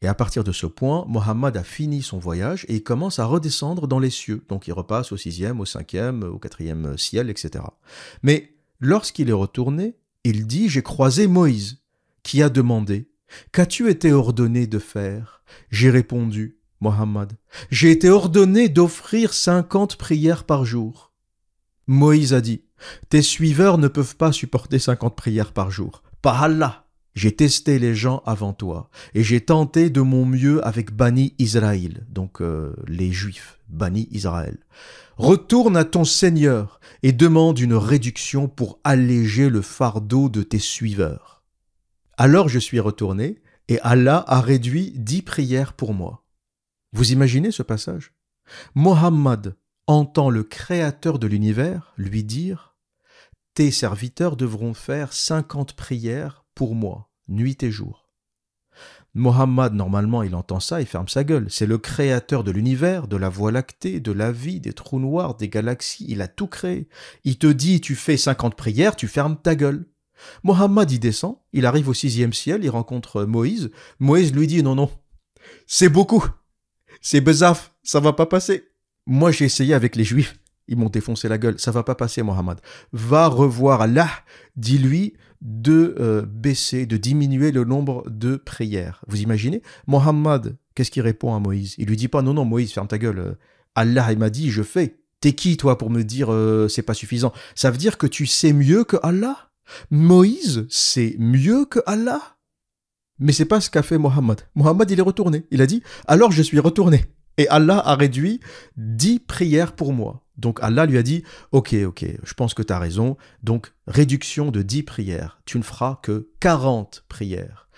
Speaker 1: Et à partir de ce point, Mohammed a fini son voyage et il commence à redescendre dans les cieux. Donc il repasse au 6e, au 5e, au 4e ciel, etc. Mais lorsqu'il est retourné, il dit « J'ai croisé Moïse, qui a demandé « Qu'as-tu été ordonné de faire ?» J'ai répondu « Mohammed, j'ai été ordonné d'offrir 50 prières par jour. » Moïse a dit « Tes suiveurs ne peuvent pas supporter 50 prières par jour. Par Allah !» J'ai testé les gens avant toi et j'ai tenté de mon mieux avec Bani Israël, donc les Juifs, Bani Israël. Retourne à ton Seigneur et demande une réduction pour alléger le fardeau de tes suiveurs. Alors je suis retourné et Allah a réduit 10 prières pour moi. Vous imaginez ce passage ? Mohammed entend le Créateur de l'univers lui dire « Tes serviteurs devront faire 50 prières pour moi, nuit et jour. » Mohammed, normalement, il entend ça, il ferme sa gueule. C'est le créateur de l'univers, de la Voie lactée, de la vie, des trous noirs, des galaxies, il a tout créé. Il te dit, tu fais 50 prières, tu fermes ta gueule. Mohammed y descend, il arrive au 6e ciel, il rencontre Moïse. Moïse lui dit, non, c'est beaucoup, c'est bezaf, ça va pas passer. Moi, j'ai essayé avec les Juifs. Ils m'ont défoncé la gueule. Ça va pas passer, Mohammed. Va revoir Allah. Dis-lui de baisser, de diminuer le nombre de prières. Vous imaginez ? Mohammed, qu'est-ce qu'il répond à Moïse ? Il lui dit pas, non, Moïse, ferme ta gueule. Allah, il m'a dit, je fais. T'es qui, toi, pour me dire c'est pas suffisant ? Ça veut dire que tu sais mieux que Allah ? Moïse, c'est mieux que Allah ? Mais c'est pas ce qu'a fait Mohammed. Mohammed, il est retourné. Il a dit, alors je suis retourné. Et Allah a réduit 10 prières pour moi. Donc Allah lui a dit, ok, je pense que tu as raison, donc réduction de 10 prières, tu ne feras que 40 prières.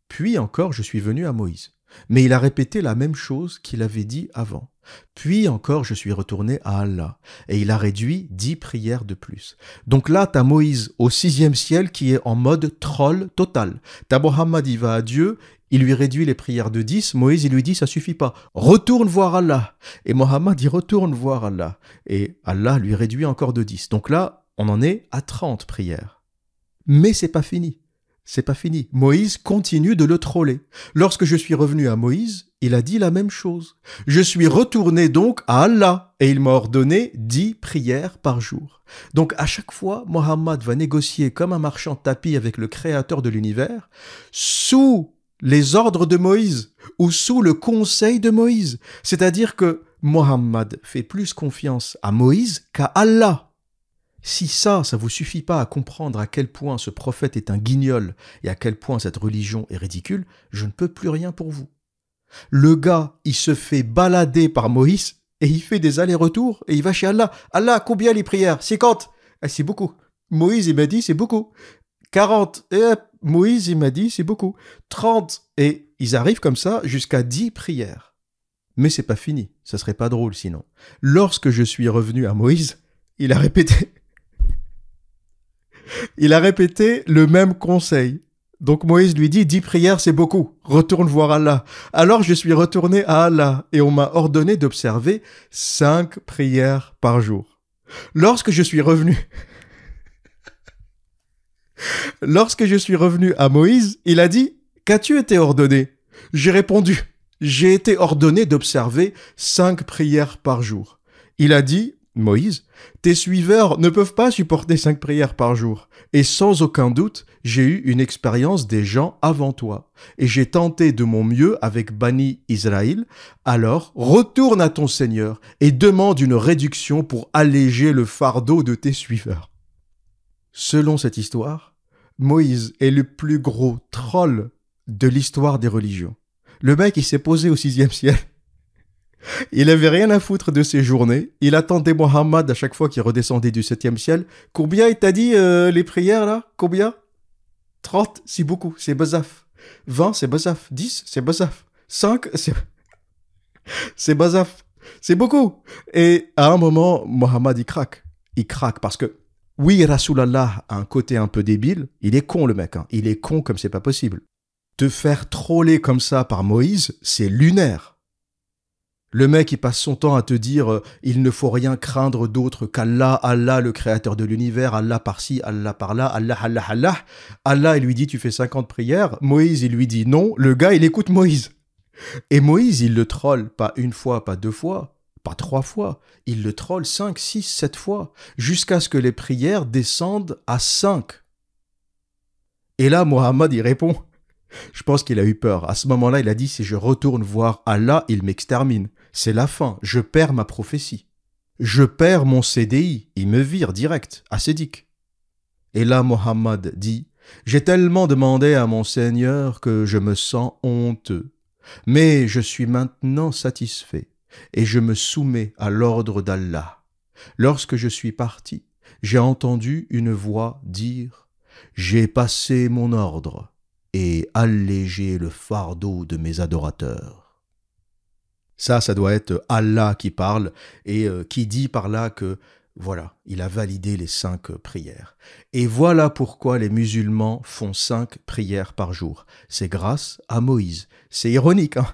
Speaker 1: Puis encore, je suis venu à Moïse. Mais il a répété la même chose qu'il avait dit avant. Puis encore, je suis retourné à Allah, et il a réduit 10 prières de plus. Donc là, tu as Moïse au 6e ciel qui est en mode troll total. Tu as Mohammed, il va à Dieu, il lui réduit les prières de 10, Moïse, il lui dit, ça suffit pas, retourne voir Allah. Et Mohammed, il retourne voir Allah. Et Allah lui réduit encore de 10. Donc là, on en est à 30 prières. Mais c'est pas fini. C'est pas fini. Moïse continue de le troller. Lorsque je suis revenu à Moïse, il a dit la même chose. Je suis retourné donc à Allah et il m'a ordonné 10 prières par jour. Donc à chaque fois, Mohammed va négocier comme un marchand de tapis avec le créateur de l'univers sous les ordres de Moïse ou sous le conseil de Moïse. C'est-à-dire que Mohammed fait plus confiance à Moïse qu'à Allah. Si ça vous suffit pas à comprendre à quel point ce prophète est un guignol et à quel point cette religion est ridicule, je ne peux plus rien pour vous. Le gars, il se fait balader par Moïse et il fait des allers-retours et il va chez Allah. Allah, combien les prières? 50. C'est beaucoup. Moïse, il m'a dit, c'est beaucoup. 40. Moïse, il m'a dit, c'est beaucoup. 30. Et ils arrivent comme ça jusqu'à 10 prières. Mais c'est pas fini. Ça serait pas drôle sinon. Lorsque je suis revenu à Moïse, il a répété le même conseil. Donc Moïse lui dit, 10 prières c'est beaucoup, retourne voir Allah. Alors je suis retourné à Allah et on m'a ordonné d'observer 5 prières par jour. Lorsque je suis revenu à Moïse, il a dit, qu'as-tu été ordonné? J'ai répondu, j'ai été ordonné d'observer 5 prières par jour. Il a dit, Moïse, tes suiveurs ne peuvent pas supporter 5 prières par jour. Et sans aucun doute, j'ai eu une expérience des gens avant toi. Et j'ai tenté de mon mieux avec Bani Israël. Alors, retourne à ton Seigneur et demande une réduction pour alléger le fardeau de tes suiveurs. Selon cette histoire, Moïse est le plus gros troll de l'histoire des religions. Le mec, il s'est posé au 6e ciel. Il avait rien à foutre de ses journées. Il attendait Mohammed à chaque fois qu'il redescendait du 7e ciel. Combien il t'a dit les prières là? Combien? 30, c'est beaucoup, c'est bazaf. 20, c'est bazaf. 10, c'est bazaf. 5, c'est bazaf. C'est beaucoup. Et à un moment, Mohammed, il craque. Il craque parce que, oui, Rasulallah a un côté un peu débile. Il est con le mec. Hein. Il est con comme c'est pas possible. Te faire troller comme ça par Moïse, c'est lunaire. Le mec, il passe son temps à te dire il ne faut rien craindre d'autre qu'Allah, Allah, le créateur de l'univers, Allah par-ci, Allah par-là, Allah, Allah, Allah. Allah, il lui dit tu fais 50 prières. Moïse, il lui dit non. Le gars, il écoute Moïse. Et Moïse, il le troll pas une fois, pas 2 fois, pas 3 fois. Il le troll 5, 6, 7 fois, jusqu'à ce que les prières descendent à 5. Et là, Mohammed, il répond. Je pense qu'il a eu peur. À ce moment-là, il a dit, si je retourne voir Allah, il m'extermine. C'est la fin. Je perds ma prophétie. Je perds mon CDI. Il me vire direct, ascédique. Et là, Mohammed dit, j'ai tellement demandé à mon Seigneur que je me sens honteux. Mais je suis maintenant satisfait et je me soumets à l'ordre d'Allah. Lorsque je suis parti, j'ai entendu une voix dire, j'ai passé mon ordre et alléger le fardeau de mes adorateurs. Ça doit être Allah qui parle et qui dit par là que, voilà, il a validé les 5 prières. Et voilà pourquoi les musulmans font 5 prières par jour. C'est grâce à Moïse. C'est ironique, hein?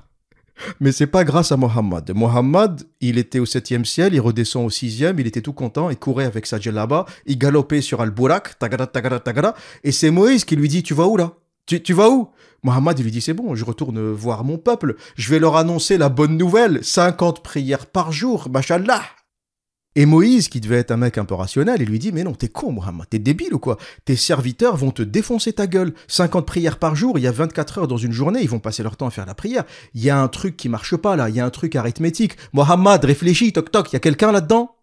Speaker 1: Mais c'est pas grâce à Mohammed. Mohammed, il était au 7e ciel, il redescend au 6e, il était tout content, il courait avec sa djellaba, il galopait sur Al-Burak, tagada, tagada, tagada, et c'est Moïse qui lui dit, tu vas où là? Tu vas où? Mohammed, il lui dit, c'est bon, je retourne voir mon peuple, je vais leur annoncer la bonne nouvelle, 50 prières par jour, mashallah. Et Moïse, qui devait être un mec un peu rationnel, il lui dit, mais non, t'es con, Mohammed, t'es débile ou quoi? Tes serviteurs vont te défoncer ta gueule. 50 prières par jour, il y a 24 heures dans une journée, ils vont passer leur temps à faire la prière. Il y a un truc qui marche pas là, il y a un truc arithmétique. Mohammed, réfléchis, toc toc, il y a quelqu'un là-dedans?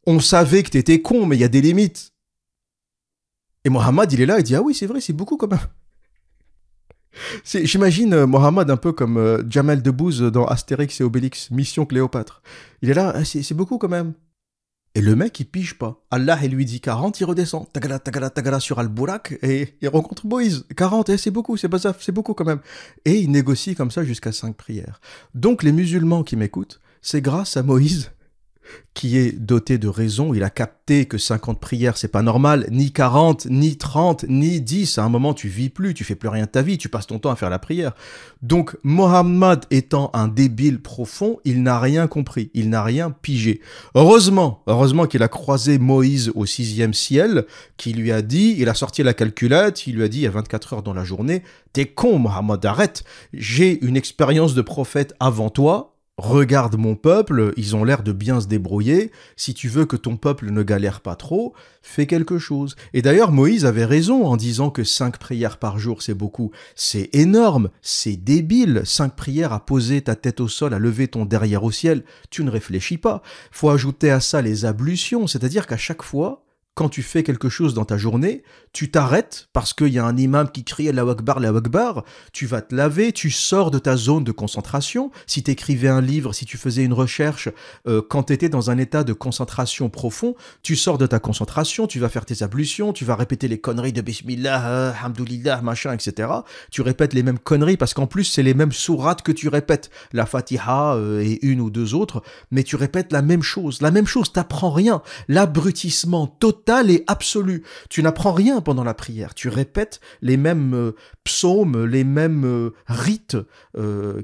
Speaker 1: On savait que t'étais con, mais il y a des limites. Et Mohammed, il est là, il dit, ah oui, c'est vrai, c'est beaucoup quand même. J'imagine Mohammed un peu comme Jamel Debbouze dans Astérix et Obélix, Mission Cléopâtre. Il est là, c'est beaucoup quand même. Et le mec, il pige pas. Allah, il lui dit 40, il redescend. Tagala, tagala, tagala sur Al-Burak et il rencontre Moïse. 40, c'est beaucoup, c'est bazaf, c'est beaucoup quand même. Et il négocie comme ça jusqu'à 5 prières. Donc les musulmans qui m'écoutent, c'est grâce à Moïse qui est doté de raison, il a capté que 50 prières, c'est pas normal, ni 40, ni 30, ni 10. À un moment, tu vis plus, tu fais plus rien de ta vie, tu passes ton temps à faire la prière. Donc, Mohammed étant un débile profond, il n'a rien compris, il n'a rien pigé. Heureusement qu'il a croisé Moïse au 6e ciel, qui lui a dit, il a sorti la calculette, il lui a dit, il y a 24 heures dans la journée, t'es con, Mohammed, arrête, j'ai une expérience de prophète avant toi, regarde mon peuple, ils ont l'air de bien se débrouiller. Si tu veux que ton peuple ne galère pas trop, fais quelque chose. Et d'ailleurs, Moïse avait raison en disant que 5 prières par jour, c'est beaucoup. C'est énorme, c'est débile. 5 prières à poser ta tête au sol, à lever ton derrière au ciel. Tu ne réfléchis pas. Faut ajouter à ça les ablutions, c'est-à-dire qu'à chaque fois, quand tu fais quelque chose dans ta journée, tu t'arrêtes parce qu'il y a un imam qui crie Allahu Akbar, tu vas te laver, tu sors de ta zone de concentration. Si tu écrivais un livre, si tu faisais une recherche, quand tu étais dans un état de concentration profond, tu sors de ta concentration, tu vas faire tes ablutions, tu vas répéter les conneries de Bismillah, Alhamdulillah, machin, etc. Tu répètes les mêmes conneries parce qu'en plus, c'est les mêmes sourates que tu répètes. La Fatiha et une ou deux autres, mais tu répètes la même chose, t'apprends rien. L'abrutissement total et absolu. Tu n'apprends rien pendant la prière. Tu répètes les mêmes psaumes, les mêmes rites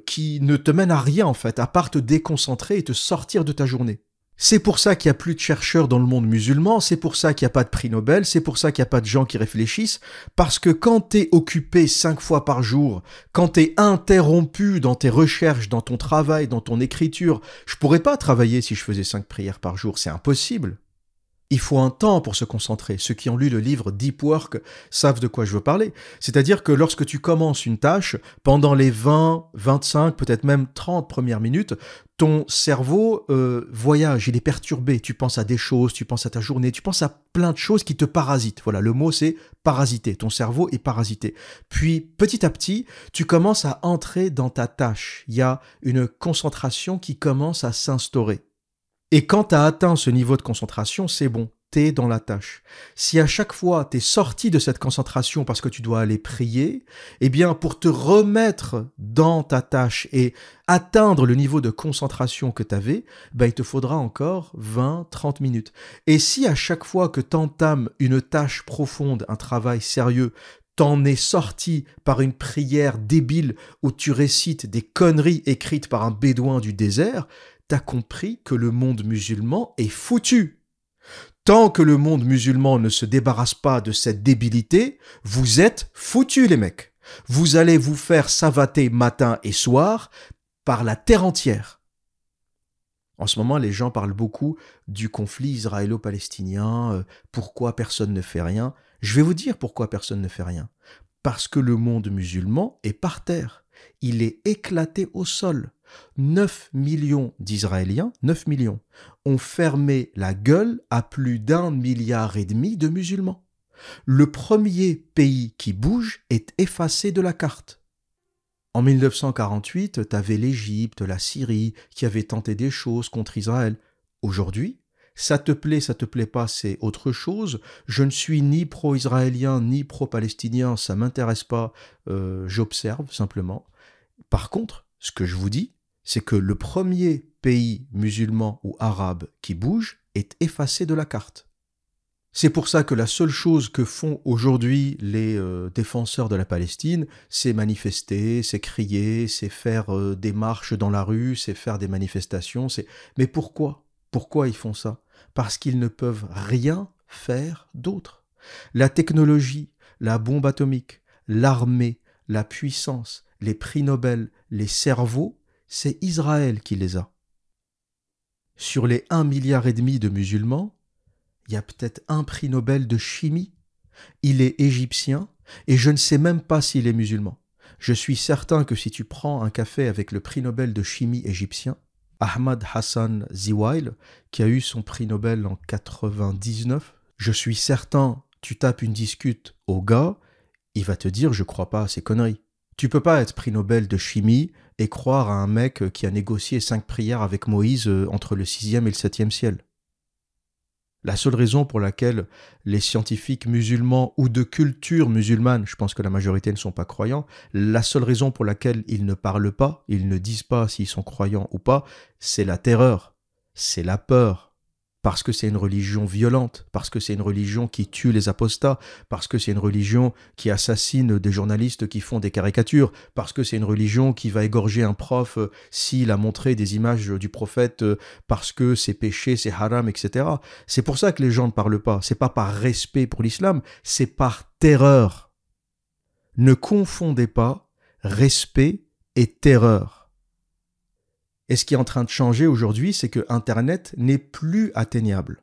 Speaker 1: qui ne te mènent à rien en fait, à part te déconcentrer et te sortir de ta journée. C'est pour ça qu'il n'y a plus de chercheurs dans le monde musulman, c'est pour ça qu'il n'y a pas de prix Nobel, c'est pour ça qu'il n'y a pas de gens qui réfléchissent, parce que quand t'es occupé 5 fois par jour, quand t'es interrompu dans tes recherches, dans ton travail, dans ton écriture, je pourrais pas travailler si je faisais 5 prières par jour, c'est impossible. Il faut un temps pour se concentrer. Ceux qui ont lu le livre Deep Work savent de quoi je veux parler. C'est-à-dire que lorsque tu commences une tâche, pendant les 20, 25, peut-être même 30 premières minutes, ton cerveau voyage, il est perturbé. Tu penses à des choses, tu penses à ta journée, tu penses à plein de choses qui te parasitent. Voilà, le mot c'est parasiter. Ton cerveau est parasité. Puis petit à petit, tu commences à entrer dans ta tâche. Il y a une concentration qui commence à s'instaurer. Et quand tu as atteint ce niveau de concentration, c'est bon, t'es dans la tâche. Si à chaque fois t'es sorti de cette concentration parce que tu dois aller prier, eh bien pour te remettre dans ta tâche et atteindre le niveau de concentration que t'avais, il te faudra encore 20-30 minutes. Et si à chaque fois que t'entames une tâche profonde, un travail sérieux, t'en es sorti par une prière débile où tu récites des conneries écrites par un bédouin du désert, t'as compris que le monde musulman est foutu. Tant que le monde musulman ne se débarrasse pas de cette débilité, vous êtes foutus les mecs. Vous allez vous faire savater matin et soir par la terre entière. En ce moment, les gens parlent beaucoup du conflit israélo-palestinien, pourquoi personne ne fait rien. Je vais vous dire pourquoi personne ne fait rien. Parce que le monde musulman est par terre. Il est éclaté au sol. 9 millions d'Israéliens, 9 millions, ont fermé la gueule à plus d'1,5 milliard de musulmans. Le premier pays qui bouge est effacé de la carte. En 1948, t'avais l'Égypte, la Syrie, qui avaient tenté des choses contre Israël. Aujourd'hui, ça te plaît pas, c'est autre chose. Je ne suis ni pro-israélien, ni pro-palestinien, ça m'intéresse pas, j'observe simplement. Par contre, ce que je vous dis, c'est que le premier pays musulman ou arabe qui bouge est effacé de la carte. C'est pour ça que la seule chose que font aujourd'hui les défenseurs de la Palestine, c'est manifester, c'est crier, c'est faire des marches dans la rue, c'est faire des manifestations. Mais pourquoi ? Pourquoi ils font ça ? Parce qu'ils ne peuvent rien faire d'autre. La technologie, la bombe atomique, l'armée, la puissance, les prix Nobel, les cerveaux, c'est Israël qui les a. Sur les 1,5 milliard de musulmans, il y a peut-être un prix Nobel de chimie. Il est égyptien et je ne sais même pas s'il est musulman. Je suis certain que si tu prends un café avec le prix Nobel de chimie égyptien, Ahmad Hassan Ziwail, qui a eu son prix Nobel en 99, je suis certain, tu tapes une discute au gars, il va te dire « je crois pas à ces conneries ». Tu peux pas être prix Nobel de chimie et croire à un mec qui a négocié 5 prières avec Moïse entre le 6e et le 7e ciel. La seule raison pour laquelle les scientifiques musulmans ou de culture musulmane, je pense que la majorité ne sont pas croyants, la seule raison pour laquelle ils ne parlent pas, ils ne disent pas s'ils sont croyants ou pas, c'est la terreur. C'est la peur. Parce que c'est une religion violente, parce que c'est une religion qui tue les apostats, parce que c'est une religion qui assassine des journalistes qui font des caricatures, parce que c'est une religion qui va égorger un prof s'il a montré des images du prophète parce que c'est péché, c'est haram, etc. C'est pour ça que les gens ne parlent pas. C'est pas par respect pour l'islam, c'est par terreur. Ne confondez pas respect et terreur. Et ce qui est en train de changer aujourd'hui, c'est que Internet n'est plus atteignable.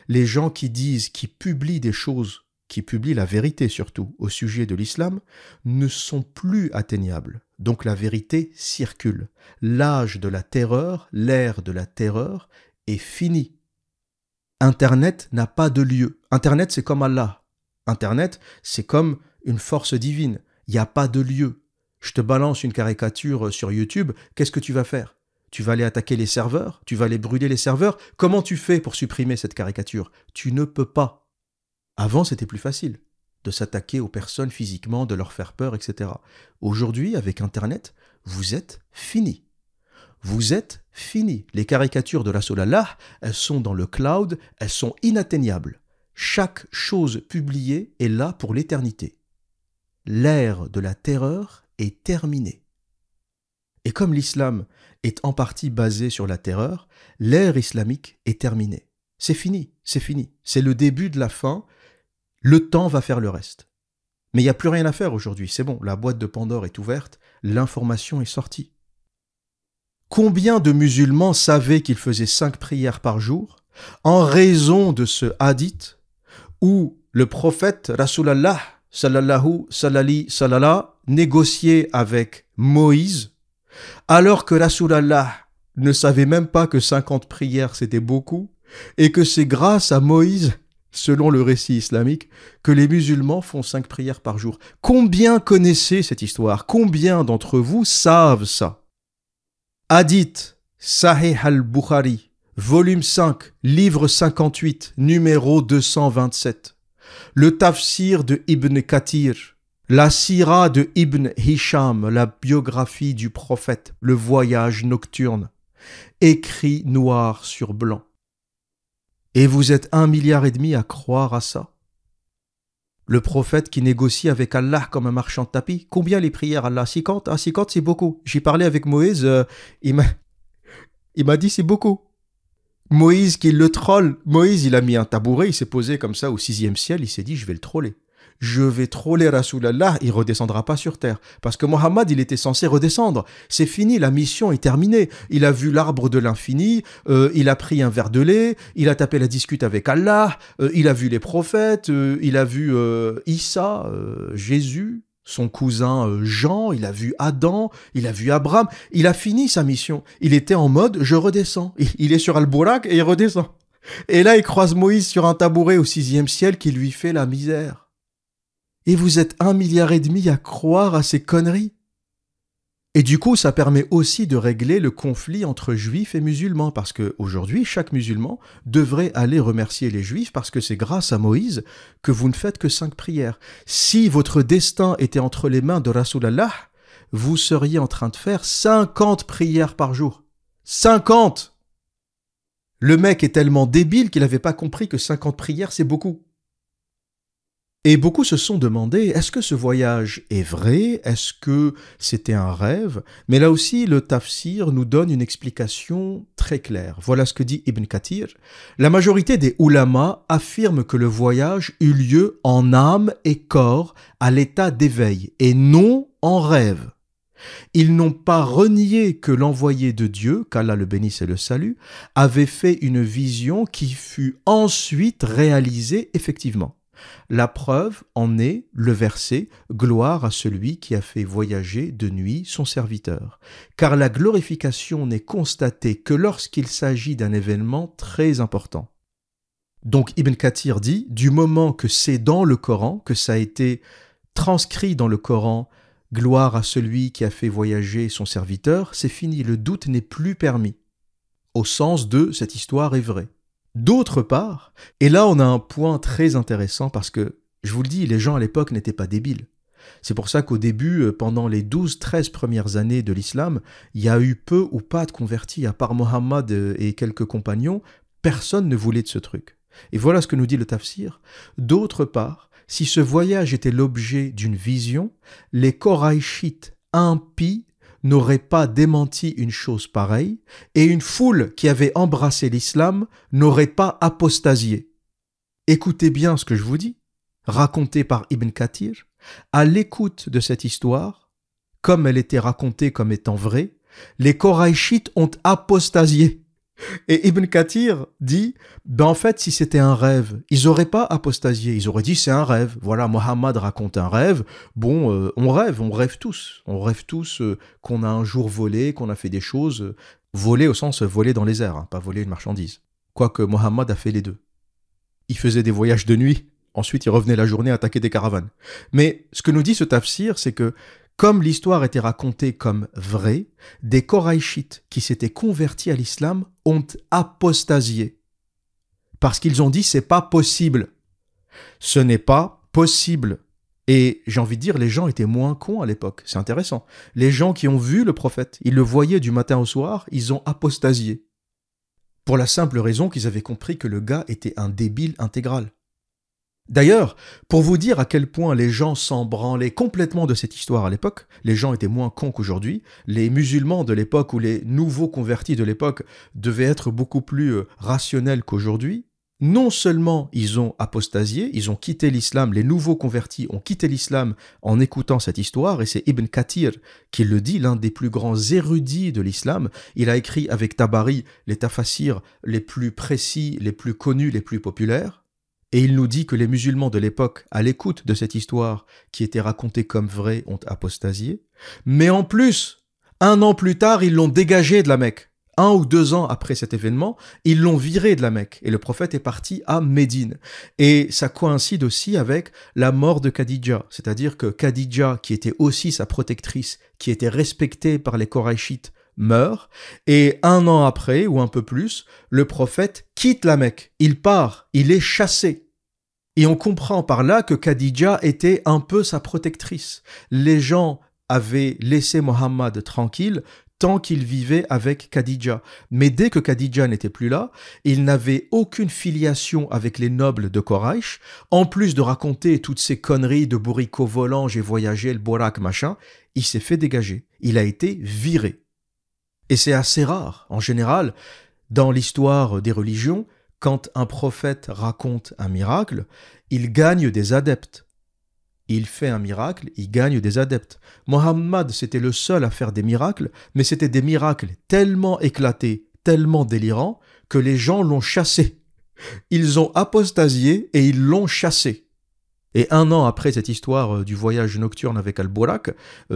Speaker 1: Les gens qui disent, qui publient des choses, qui publient la vérité surtout au sujet de l'islam, ne sont plus atteignables. Donc la vérité circule. L'âge de la terreur, l'ère de la terreur est fini. Internet n'a pas de lieu. Internet, c'est comme Allah. Internet, c'est comme une force divine. Il n'y a pas de lieu. Je te balance une caricature sur YouTube, qu'est-ce que tu vas faire ? Tu vas aller attaquer les serveurs, tu vas aller brûler les serveurs. Comment tu fais pour supprimer cette caricature ? Tu ne peux pas. Avant, c'était plus facile de s'attaquer aux personnes physiquement, de leur faire peur, etc. Aujourd'hui, avec Internet, vous êtes fini. Vous êtes fini. Les caricatures de Rasulallah, elles sont dans le cloud, elles sont inatteignables. Chaque chose publiée est là pour l'éternité. L'ère de la terreur est terminée. Et comme l'islam est en partie basé sur la terreur, l'ère islamique est terminée. C'est fini, c'est fini. C'est le début de la fin. Le temps va faire le reste. Mais il n'y a plus rien à faire aujourd'hui. C'est bon, la boîte de Pandore est ouverte, l'information est sortie. Combien de musulmans savaient qu'ils faisaient 5 prières par jour en raison de ce hadith où le prophète Rasulallah négociait avec Moïse, alors que Rasulallah ne savait même pas que 50 prières c'était beaucoup, et que c'est grâce à Moïse, selon le récit islamique, que les musulmans font 5 prières par jour. Combien connaissez cette histoire ? Combien d'entre vous savent ça ? Hadith, Sahih al-Bukhari, volume 5, livre 58, numéro 227. Le tafsir de Ibn Kathir, la sira de Ibn Hisham, la biographie du prophète, le voyage nocturne, écrit noir sur blanc. Et vous êtes 1,5 milliard à croire à ça. Le prophète qui négocie avec Allah comme un marchand de tapis. Combien les prières Allah ? 50 ? 50 c'est beaucoup. J'ai parlé avec Moïse, il m'a dit c'est beaucoup. Moïse qui le troll. Moïse il a mis un tabouret, il s'est posé comme ça au 6e ciel, il s'est dit je vais le troller. Je vais troller Rasulallah, il redescendra pas sur terre. Parce que Mohammed, il était censé redescendre. C'est fini, la mission est terminée. Il a vu l'arbre de l'infini, il a pris un verre de lait, il a tapé la discute avec Allah, il a vu les prophètes, il a vu Issa, Jésus, son cousin Jean, il a vu Adam, il a vu Abraham. Il a fini sa mission. Il était en mode, je redescends. Il est sur Al-Burak et il redescend. Et là, il croise Moïse sur un tabouret au 6e ciel qui lui fait la misère. Et vous êtes 1,5 milliard à croire à ces conneries. Et du coup, ça permet aussi de régler le conflit entre juifs et musulmans, parce qu'aujourd'hui, chaque musulman devrait aller remercier les juifs, parce que c'est grâce à Moïse que vous ne faites que 5 prières. Si votre destin était entre les mains de Rasulallah, vous seriez en train de faire 50 prières par jour. 50 ! Le mec est tellement débile qu'il n'avait pas compris que 50 prières, c'est beaucoup. Et beaucoup se sont demandé, est-ce que ce voyage est vrai ? Est-ce que c'était un rêve ? Mais là aussi, le tafsir nous donne une explication très claire. Voilà ce que dit Ibn Kathir. La majorité des ulama affirment que le voyage eut lieu en âme et corps à l'état d'éveil et non en rêve. Ils n'ont pas renié que l'envoyé de Dieu, qu'Allah le bénisse et le salue, avait fait une vision qui fut ensuite réalisée effectivement. La preuve en est le verset « Gloire à celui qui a fait voyager de nuit son serviteur ». Car la glorification n'est constatée que lorsqu'il s'agit d'un événement très important. Donc Ibn Kathir dit « Du moment que c'est dans le Coran, que ça a été transcrit dans le Coran, gloire à celui qui a fait voyager son serviteur, c'est fini, le doute n'est plus permis. » Au sens de « cette histoire est vraie ». D'autre part, et là on a un point très intéressant parce que, je vous le dis, les gens à l'époque n'étaient pas débiles. C'est pour ça qu'au début, pendant les 12-13 premières années de l'islam, il y a eu peu ou pas de convertis, à part Mohammed et quelques compagnons, personne ne voulait de ce truc. Et voilà ce que nous dit le tafsir. D'autre part, si ce voyage était l'objet d'une vision, les Koraïchites impies n'auraient pas démenti une chose pareille, et une foule qui avait embrassé l'islam n'aurait pas apostasié. Écoutez bien ce que je vous dis, raconté par Ibn Kathir, à l'écoute de cette histoire, comme elle était racontée comme étant vraie, les Koraïchites ont apostasié. Et Ibn Kathir dit, en fait, si c'était un rêve, ils n'auraient pas apostasié, ils auraient dit c'est un rêve. Voilà, Mohammed raconte un rêve, bon, on rêve tous. On rêve tous qu'on a un jour volé, qu'on a fait des choses, voler au sens voler dans les airs, hein, pas voler une marchandise. Quoique Mohammed a fait les deux. Il faisait des voyages de nuit, ensuite il revenait la journée attaquer des caravanes. Mais ce que nous dit ce tafsir, c'est que comme l'histoire était racontée comme vraie, des Koraïchites qui s'étaient convertis à l'islam ont apostasié. Parce qu'ils ont dit c'est pas possible. Ce n'est pas possible. Et j'ai envie de dire, les gens étaient moins cons à l'époque. C'est intéressant. Les gens qui ont vu le prophète, ils le voyaient du matin au soir, ils ont apostasié. Pour la simple raison qu'ils avaient compris que le gars était un débile intégral. D'ailleurs, pour vous dire à quel point les gens s'en branlaient complètement de cette histoire à l'époque, les gens étaient moins cons qu'aujourd'hui, les musulmans de l'époque ou les nouveaux convertis de l'époque devaient être beaucoup plus rationnels qu'aujourd'hui. Non seulement ils ont apostasié, ils ont quitté l'islam, les nouveaux convertis ont quitté l'islam en écoutant cette histoire, et c'est Ibn Kathir qui le dit, l'un des plus grands érudits de l'islam. Il a écrit avec Tabari les tafasirs les plus précis, les plus connus, les plus populaires. Et il nous dit que les musulmans de l'époque, à l'écoute de cette histoire qui était racontée comme vraie, ont apostasié. Mais en plus, 1 an plus tard, ils l'ont dégagé de la Mecque. 1 ou 2 ans après cet événement, ils l'ont viré de la Mecque. Et le prophète est parti à Médine. Et ça coïncide aussi avec la mort de Khadija. C'est-à-dire que Khadija, qui était aussi sa protectrice, qui était respectée par les Koraïchites, meurt, et 1 an après, ou un peu plus, le prophète quitte la Mecque. Il part, il est chassé. Et on comprend par là que Khadija était un peu sa protectrice. Les gens avaient laissé Mohammed tranquille tant qu'il vivait avec Khadija. Mais dès que Khadija n'était plus là, il n'avait aucune filiation avec les nobles de Koraïch. En plus de raconter toutes ces conneries de bourricot volant, j'ai voyagé, le borak, machin, il s'est fait dégager. Il a été viré. Et c'est assez rare. En général, dans l'histoire des religions, quand un prophète raconte un miracle, il gagne des adeptes. Il fait un miracle, il gagne des adeptes. Mohammed, c'était le seul à faire des miracles, mais c'était des miracles tellement éclatés, tellement délirants, que les gens l'ont chassé. Ils ont apostasié et ils l'ont chassé. Et 1 an après cette histoire du voyage nocturne avec Al-Burak,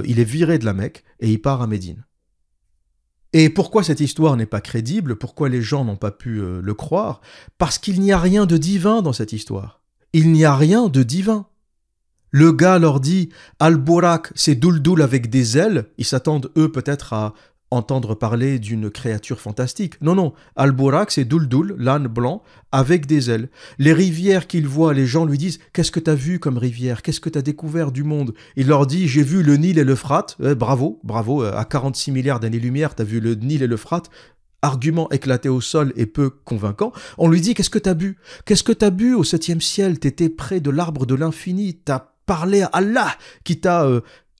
Speaker 1: il est viré de la Mecque et il part à Médine. Et pourquoi cette histoire n'est pas crédible? Pourquoi les gens n'ont pas pu le croire? Parce qu'il n'y a rien de divin dans cette histoire. Il n'y a rien de divin. Le gars leur dit « Al-Burak, c'est Douldoul avec des ailes ». Ils s'attendent, eux, peut-être à entendre parler d'une créature fantastique. Non, non, Al-Burak, c'est Douldoul, l'âne blanc, avec des ailes. Les rivières qu'il voit, les gens lui disent « Qu'est-ce que tu as vu comme rivière? Qu'est-ce que tu as découvert du monde ?» Il leur dit « J'ai vu le Nil et l'Euphrate. » Bravo, bravo, à 46 milliards d'années-lumière, tu as vu le Nil et l'Euphrate. Argument éclaté au sol et peu convaincant. On lui dit « Qu'est-ce que tu as bu? Qu'est-ce que tu as bu au 7e ciel? T'étais près de l'arbre de l'infini, t'as parlé à Allah qui t'a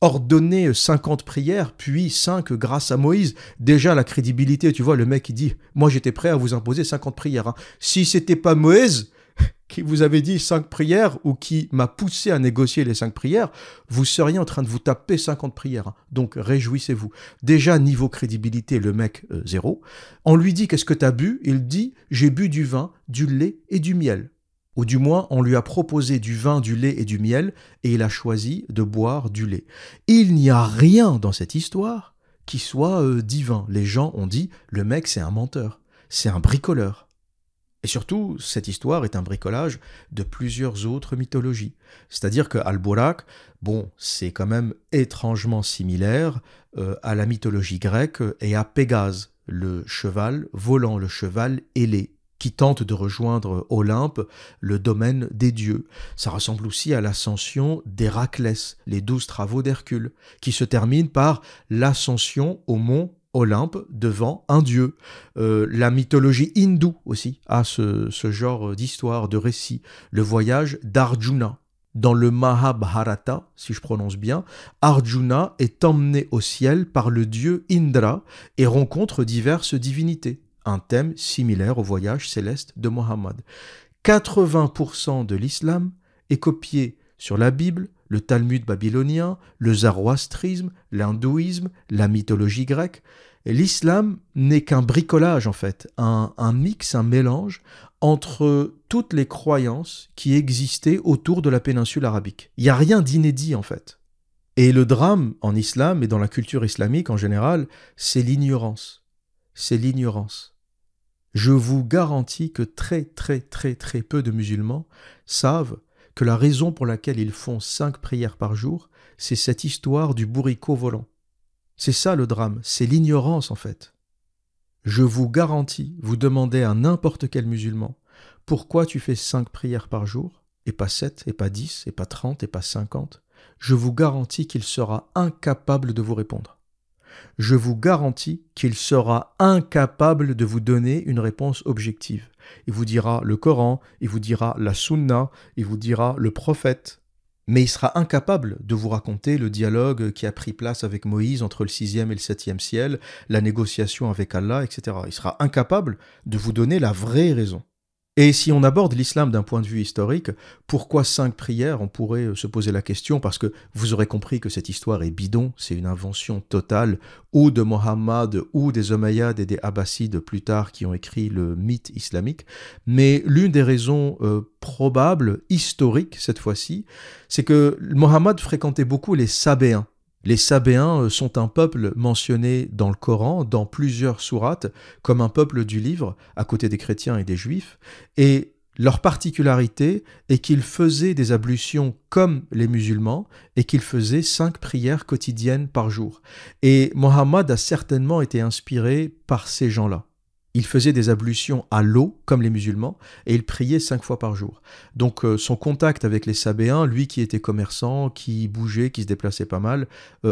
Speaker 1: ordonné 50 prières, puis 5 grâce à Moïse. » Déjà, la crédibilité, tu vois, le mec, il dit « Moi, j'étais prêt à vous imposer 50 prières. Hein. Si c'était pas Moïse qui vous avait dit 5 prières ou qui m'a poussé à négocier les 5 prières, vous seriez en train de vous taper 50 prières. Hein. Donc, réjouissez-vous. » Déjà, niveau crédibilité, le mec, 0. On lui dit « Qu'est-ce que t'as bu ?» Il dit « J'ai bu du vin, du lait et du miel. » Ou du moins, on lui a proposé du vin, du lait et du miel, et il a choisi de boire du lait. Il n'y a rien dans cette histoire qui soit divin. Les gens ont dit, le mec c'est un menteur, c'est un bricoleur. Et surtout, cette histoire est un bricolage de plusieurs autres mythologies. C'est-à-dire que Al-Burak, bon, c'est quand même étrangement similaire à la mythologie grecque et à Pégase, le cheval volant, le cheval ailé, qui tente de rejoindre Olympe, le domaine des dieux. Ça ressemble aussi à l'ascension d'Héraclès, les 12 travaux d'Hercule, qui se terminent par l'ascension au mont Olympe devant un dieu. La mythologie hindoue aussi a ce genre d'histoire, de récit. Le voyage d'Arjuna. Dans le Mahabharata, si je prononce bien, Arjuna est emmené au ciel par le dieu Indra et rencontre diverses divinités. Un thème similaire au voyage céleste de Mohammed. 80% de l'islam est copié sur la Bible, le Talmud babylonien, le zoroastrisme, l'hindouisme, la mythologie grecque. Et l'islam n'est qu'un bricolage en fait, un mix, un mélange entre toutes les croyances qui existaient autour de la péninsule arabique. Il n'y a rien d'inédit en fait. Et le drame en islam et dans la culture islamique en général, c'est l'ignorance. C'est l'ignorance. Je vous garantis que très peu de musulmans savent que la raison pour laquelle ils font 5 prières par jour, c'est cette histoire du bourricot volant. C'est ça le drame, c'est l'ignorance en fait. Je vous garantis, vous demandez à n'importe quel musulman, pourquoi tu fais 5 prières par jour, et pas 7, et pas 10, et pas 30, et pas 50, je vous garantis qu'il sera incapable de vous répondre. Je vous garantis qu'il sera incapable de vous donner une réponse objective. Il vous dira le Coran, il vous dira la Sunna, il vous dira le prophète. Mais il sera incapable de vous raconter le dialogue qui a pris place avec Moïse entre le 6e et le 7e ciel, la négociation avec Allah, etc. Il sera incapable de vous donner la vraie raison. Et si on aborde l'islam d'un point de vue historique, pourquoi 5 prières? On pourrait se poser la question, parce que vous aurez compris que cette histoire est bidon, c'est une invention totale, ou de Mohammed, ou des Omeyyades et des Abbassides plus tard qui ont écrit le mythe islamique. Mais l'une des raisons probables, historiques cette fois-ci, c'est que Mohammed fréquentait beaucoup les Sabéens. Les Sabéens sont un peuple mentionné dans le Coran, dans plusieurs sourates, comme un peuple du livre, à côté des chrétiens et des juifs, et leur particularité est qu'ils faisaient des ablutions comme les musulmans et qu'ils faisaient 5 prières quotidiennes par jour. Et Mohammed a certainement été inspiré par ces gens-là. Il faisait des ablutions à l'eau, comme les musulmans, et il priait 5 fois par jour. Donc son contact avec les Sabéens, lui qui était commerçant, qui bougeait, qui se déplaçait pas mal,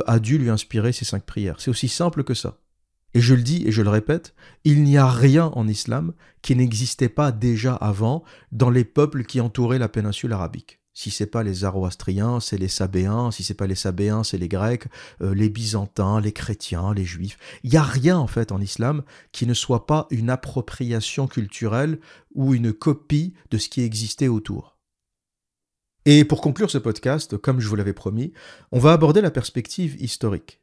Speaker 1: a dû lui inspirer ces 5 prières. C'est aussi simple que ça. Et je le dis et je le répète, il n'y a rien en islam qui n'existait pas déjà avant dans les peuples qui entouraient la péninsule arabique. Si c'est pas les Zoroastriens, c'est les Sabéens. Si c'est pas les Sabéens, c'est les Grecs, les Byzantins, les chrétiens, les Juifs. Il n'y a rien en fait en islam qui ne soit pas une appropriation culturelle ou une copie de ce qui existait autour. Et pour conclure ce podcast, comme je vous l'avais promis, on va aborder la perspective historique.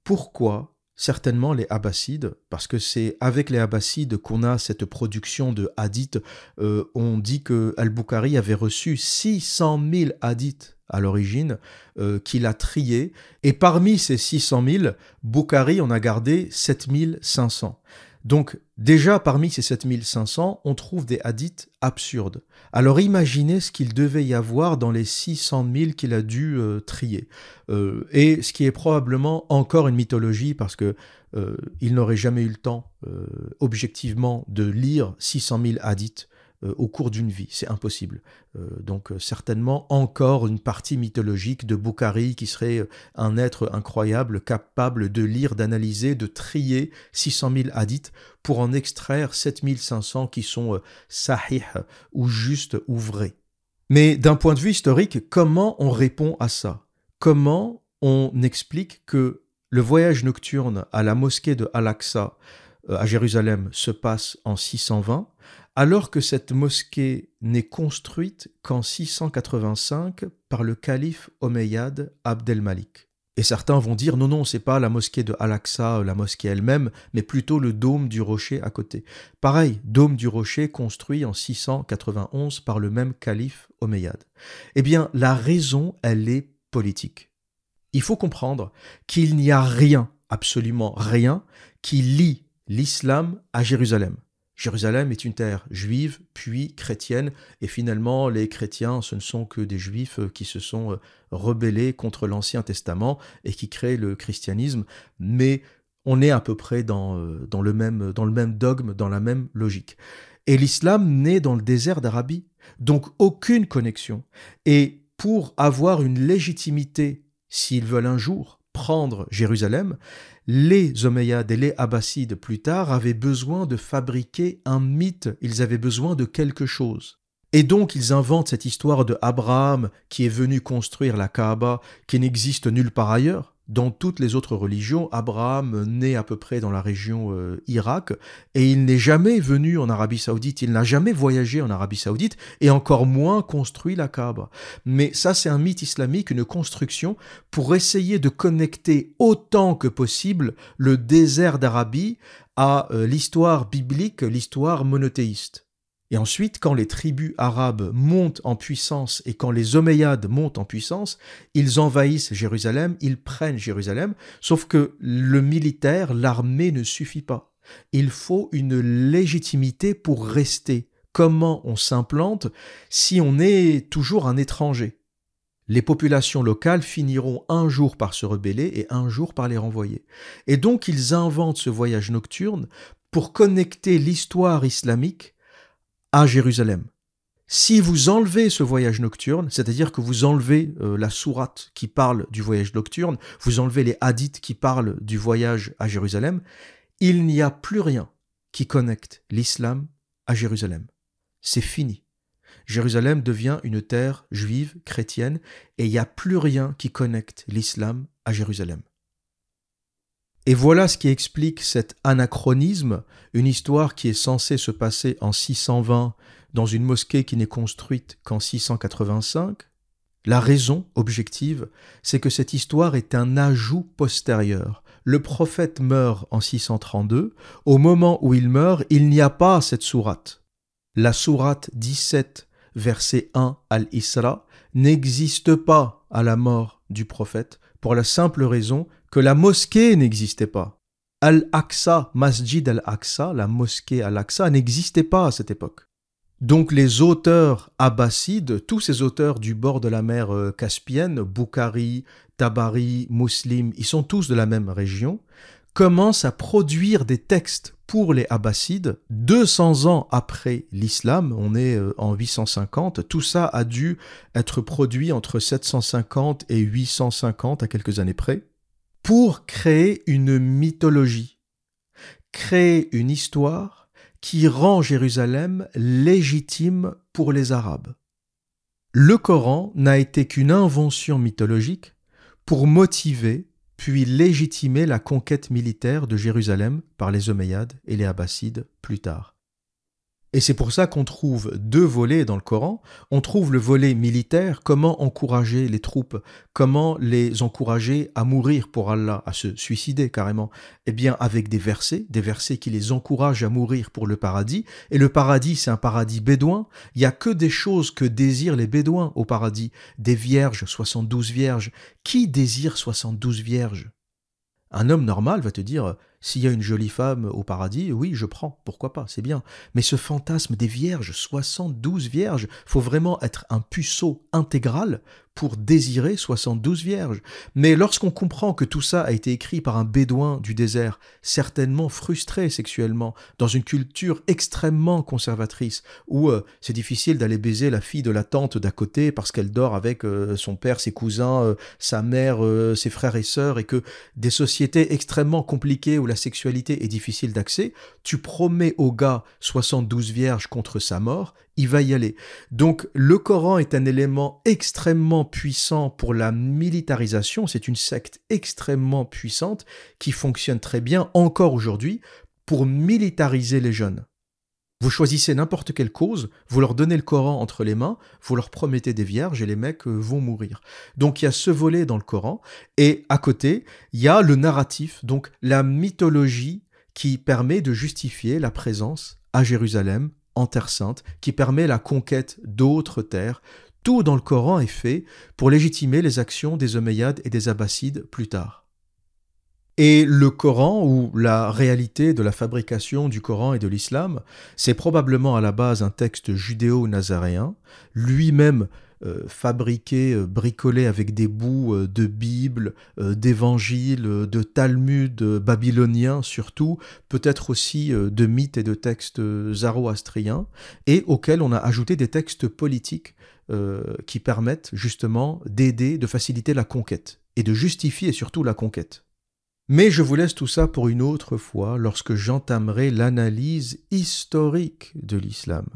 Speaker 1: Pourquoi certainement les Abbassides, parce que c'est avec les Abbassides qu'on a cette production de hadiths. On dit que Al-Bukhari avait reçu 600 000 hadiths à l'origine, qu'il a triés, et parmi ces 600 000, Bukhari en a gardé 7 500. Donc déjà parmi ces 7 500, on trouve des hadiths absurdes. Alors imaginez ce qu'il devait y avoir dans les 600 000 qu'il a dû trier. Et ce qui est probablement encore une mythologie, parce que il n'aurait jamais eu le temps, objectivement, de lire 600 000 hadiths au cours d'une vie. C'est impossible. Donc certainement encore une partie mythologique de Bukhari qui serait un être incroyable, capable de lire, d'analyser, de trier 600 000 hadiths pour en extraire 7 500 qui sont sahih ou justes ou vrais. Mais d'un point de vue historique, comment on répond à ça? Comment on explique que le voyage nocturne à la mosquée de Al-Aqsa à Jérusalem se passe en 620, alors que cette mosquée n'est construite qu'en 685 par le calife omeyyade Abd el-Malik. Et certains vont dire non, c'est pas la mosquée de Al-Aqsa, la mosquée elle-même, mais plutôt le dôme du rocher à côté. Pareil, dôme du rocher construit en 691 par le même calife omeyyade. Eh bien, la raison, elle est politique. Il faut comprendre qu'il n'y a rien, absolument rien, qui lie l'islam à Jérusalem. Jérusalem est une terre juive, puis chrétienne, et finalement les chrétiens, ce ne sont que des juifs qui se sont rebellés contre l'Ancien Testament et qui créent le christianisme, mais on est à peu près dans le même dogme, dans la même logique. Et l'islam naît dans le désert d'Arabie. Donc aucune connexion. Et pour avoir une légitimité, s'ils veulent un jour prendre Jérusalem, les Omeyyades et les Abbassides plus tard avaient besoin de fabriquer un mythe, ils avaient besoin de quelque chose. Et donc ils inventent cette histoire de Abraham qui est venu construire la Kaaba qui n'existe nulle part ailleurs. Dans toutes les autres religions, Abraham naît à peu près dans la région Irak et il n'est jamais venu en Arabie Saoudite, il n'a jamais voyagé en Arabie Saoudite et encore moins construit la Kaaba. Mais ça c'est un mythe islamique, une construction pour essayer de connecter autant que possible le désert d'Arabie à l'histoire biblique, l'histoire monothéiste. Et ensuite, quand les tribus arabes montent en puissance et quand les Omeyyades montent en puissance, ils envahissent Jérusalem, ils prennent Jérusalem, sauf que le militaire, l'armée ne suffit pas. Il faut une légitimité pour rester. Comment on s'implante si on est toujours un étranger ? Les populations locales finiront un jour par se rebeller et un jour par les renvoyer. Et donc ils inventent ce voyage nocturne pour connecter l'histoire islamique à Jérusalem. Si vous enlevez ce voyage nocturne, c'est-à-dire que vous enlevez la sourate qui parle du voyage nocturne, vous enlevez les hadiths qui parlent du voyage à Jérusalem, il n'y a plus rien qui connecte l'islam à Jérusalem. C'est fini. Jérusalem devient une terre juive, chrétienne, et il n'y a plus rien qui connecte l'islam à Jérusalem. Et voilà ce qui explique cet anachronisme, une histoire qui est censée se passer en 620 dans une mosquée qui n'est construite qu'en 685. La raison objective, c'est que cette histoire est un ajout postérieur. Le prophète meurt en 632. Au moment où il meurt, il n'y a pas cette sourate. La sourate 17, verset 1 Al-Isra, n'existe pas à la mort du prophète pour la simple raison que la mosquée n'existait pas. Al-Aqsa, Masjid al-Aqsa, la mosquée al-Aqsa, n'existait pas à cette époque. Donc les auteurs abbassides, tous ces auteurs du bord de la mer Caspienne, Boukhari, Tabari, Muslim, ils sont tous de la même région, commencent à produire des textes pour les Abbassides 200 ans après l'islam, on est en 850, tout ça a dû être produit entre 750 et 850 à quelques années près, pour créer une mythologie, créer une histoire qui rend Jérusalem légitime pour les Arabes. Le Coran n'a été qu'une invention mythologique pour motiver puis légitimer la conquête militaire de Jérusalem par les Omeyyades et les Abbassides plus tard. Et c'est pour ça qu'on trouve deux volets dans le Coran. On trouve le volet militaire, comment encourager les troupes, comment les encourager à mourir pour Allah, à se suicider carrément. Eh bien, avec des versets qui les encouragent à mourir pour le paradis. Et le paradis, c'est un paradis bédouin. Il n'y a que des choses que désirent les bédouins au paradis. Des vierges, 72 vierges. Qui désire 72 vierges ? Un homme normal va te dire, s'il y a une jolie femme au paradis, oui, je prends, pourquoi pas, c'est bien. Mais ce fantasme des vierges, 72 vierges, faut vraiment être un puceau intégral pour désirer 72 vierges. Mais lorsqu'on comprend que tout ça a été écrit par un bédouin du désert, certainement frustré sexuellement, dans une culture extrêmement conservatrice, où c'est difficile d'aller baiser la fille de la tante d'à côté parce qu'elle dort avec son père, ses cousins, sa mère, ses frères et sœurs, et que des sociétés extrêmement compliquées où la sexualité est difficile d'accès, tu promets au gars 72 vierges contre sa mort, il va y aller. Donc le Coran est un élément extrêmement puissant pour la militarisation, c'est une secte extrêmement puissante qui fonctionne très bien encore aujourd'hui pour militariser les jeunes. Vous choisissez n'importe quelle cause, vous leur donnez le Coran entre les mains, vous leur promettez des vierges et les mecs vont mourir. Donc il y a ce volet dans le Coran, et à côté, il y a le narratif, donc la mythologie qui permet de justifier la présence à Jérusalem, en Terre Sainte, qui permet la conquête d'autres terres. Tout dans le Coran est fait pour légitimer les actions des Omeyyades et des Abbassides plus tard. Et le Coran, ou la réalité de la fabrication du Coran et de l'islam, c'est probablement à la base un texte judéo-nazaréen, lui-même fabriqués, bricolés avec des bouts de Bible, d'évangiles, de Talmud babylonien surtout, peut-être aussi de mythes et de textes zoroastriens, et auxquels on a ajouté des textes politiques qui permettent justement d'aider, de faciliter la conquête, et de justifier surtout la conquête. Mais je vous laisse tout ça pour une autre fois, lorsque j'entamerai l'analyse historique de l'islam.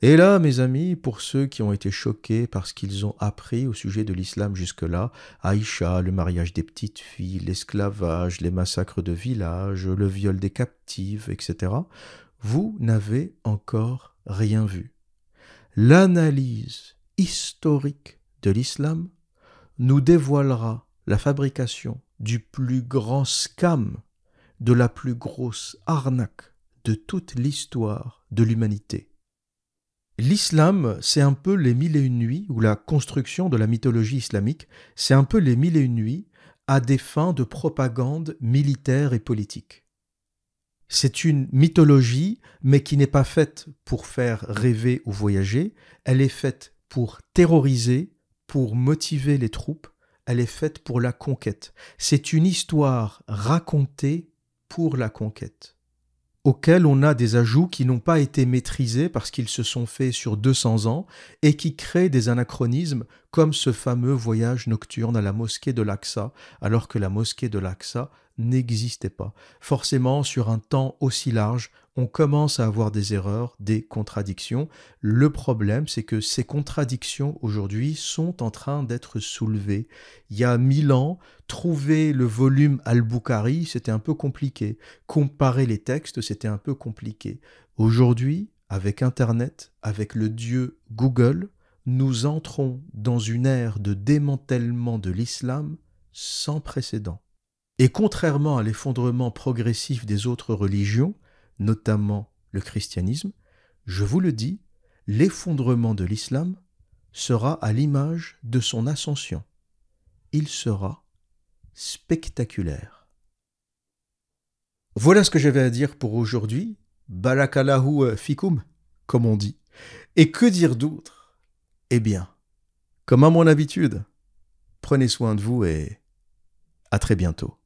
Speaker 1: Et là, mes amis, pour ceux qui ont été choqués par ce qu'ils ont appris au sujet de l'islam jusque-là, Aïcha, le mariage des petites filles, l'esclavage, les massacres de villages, le viol des captives, etc., vous n'avez encore rien vu. L'analyse historique de l'islam nous dévoilera la fabrication du plus grand scam, de la plus grosse arnaque de toute l'histoire de l'humanité. L'islam, c'est un peu les 1001 nuits, ou la construction de la mythologie islamique, c'est un peu les 1001 nuits à des fins de propagande militaire et politique. C'est une mythologie, mais qui n'est pas faite pour faire rêver ou voyager, elle est faite pour terroriser, pour motiver les troupes, elle est faite pour la conquête. C'est une histoire racontée pour la conquête, auquel on a des ajouts qui n'ont pas été maîtrisés parce qu'ils se sont faits sur 200 ans et qui créent des anachronismes comme ce fameux voyage nocturne à la mosquée de l'Aqsa, alors que la mosquée de l'Aqsa n'existait pas. Forcément, sur un temps aussi large, on commence à avoir des erreurs, des contradictions. Le problème, c'est que ces contradictions aujourd'hui sont en train d'être soulevées. Il y a 1000 ans, trouver le volume Al-Bukhari, c'était un peu compliqué. Comparer les textes, c'était un peu compliqué. Aujourd'hui, avec Internet, avec le dieu Google, nous entrons dans une ère de démantèlement de l'islam sans précédent. Et contrairement à l'effondrement progressif des autres religions, notamment le christianisme, je vous le dis, l'effondrement de l'islam sera à l'image de son ascension. Il sera spectaculaire. Voilà ce que j'avais à dire pour aujourd'hui. Barakallahu fikum, comme on dit. Et que dire d'autre ? Eh bien, comme à mon habitude, prenez soin de vous et à très bientôt.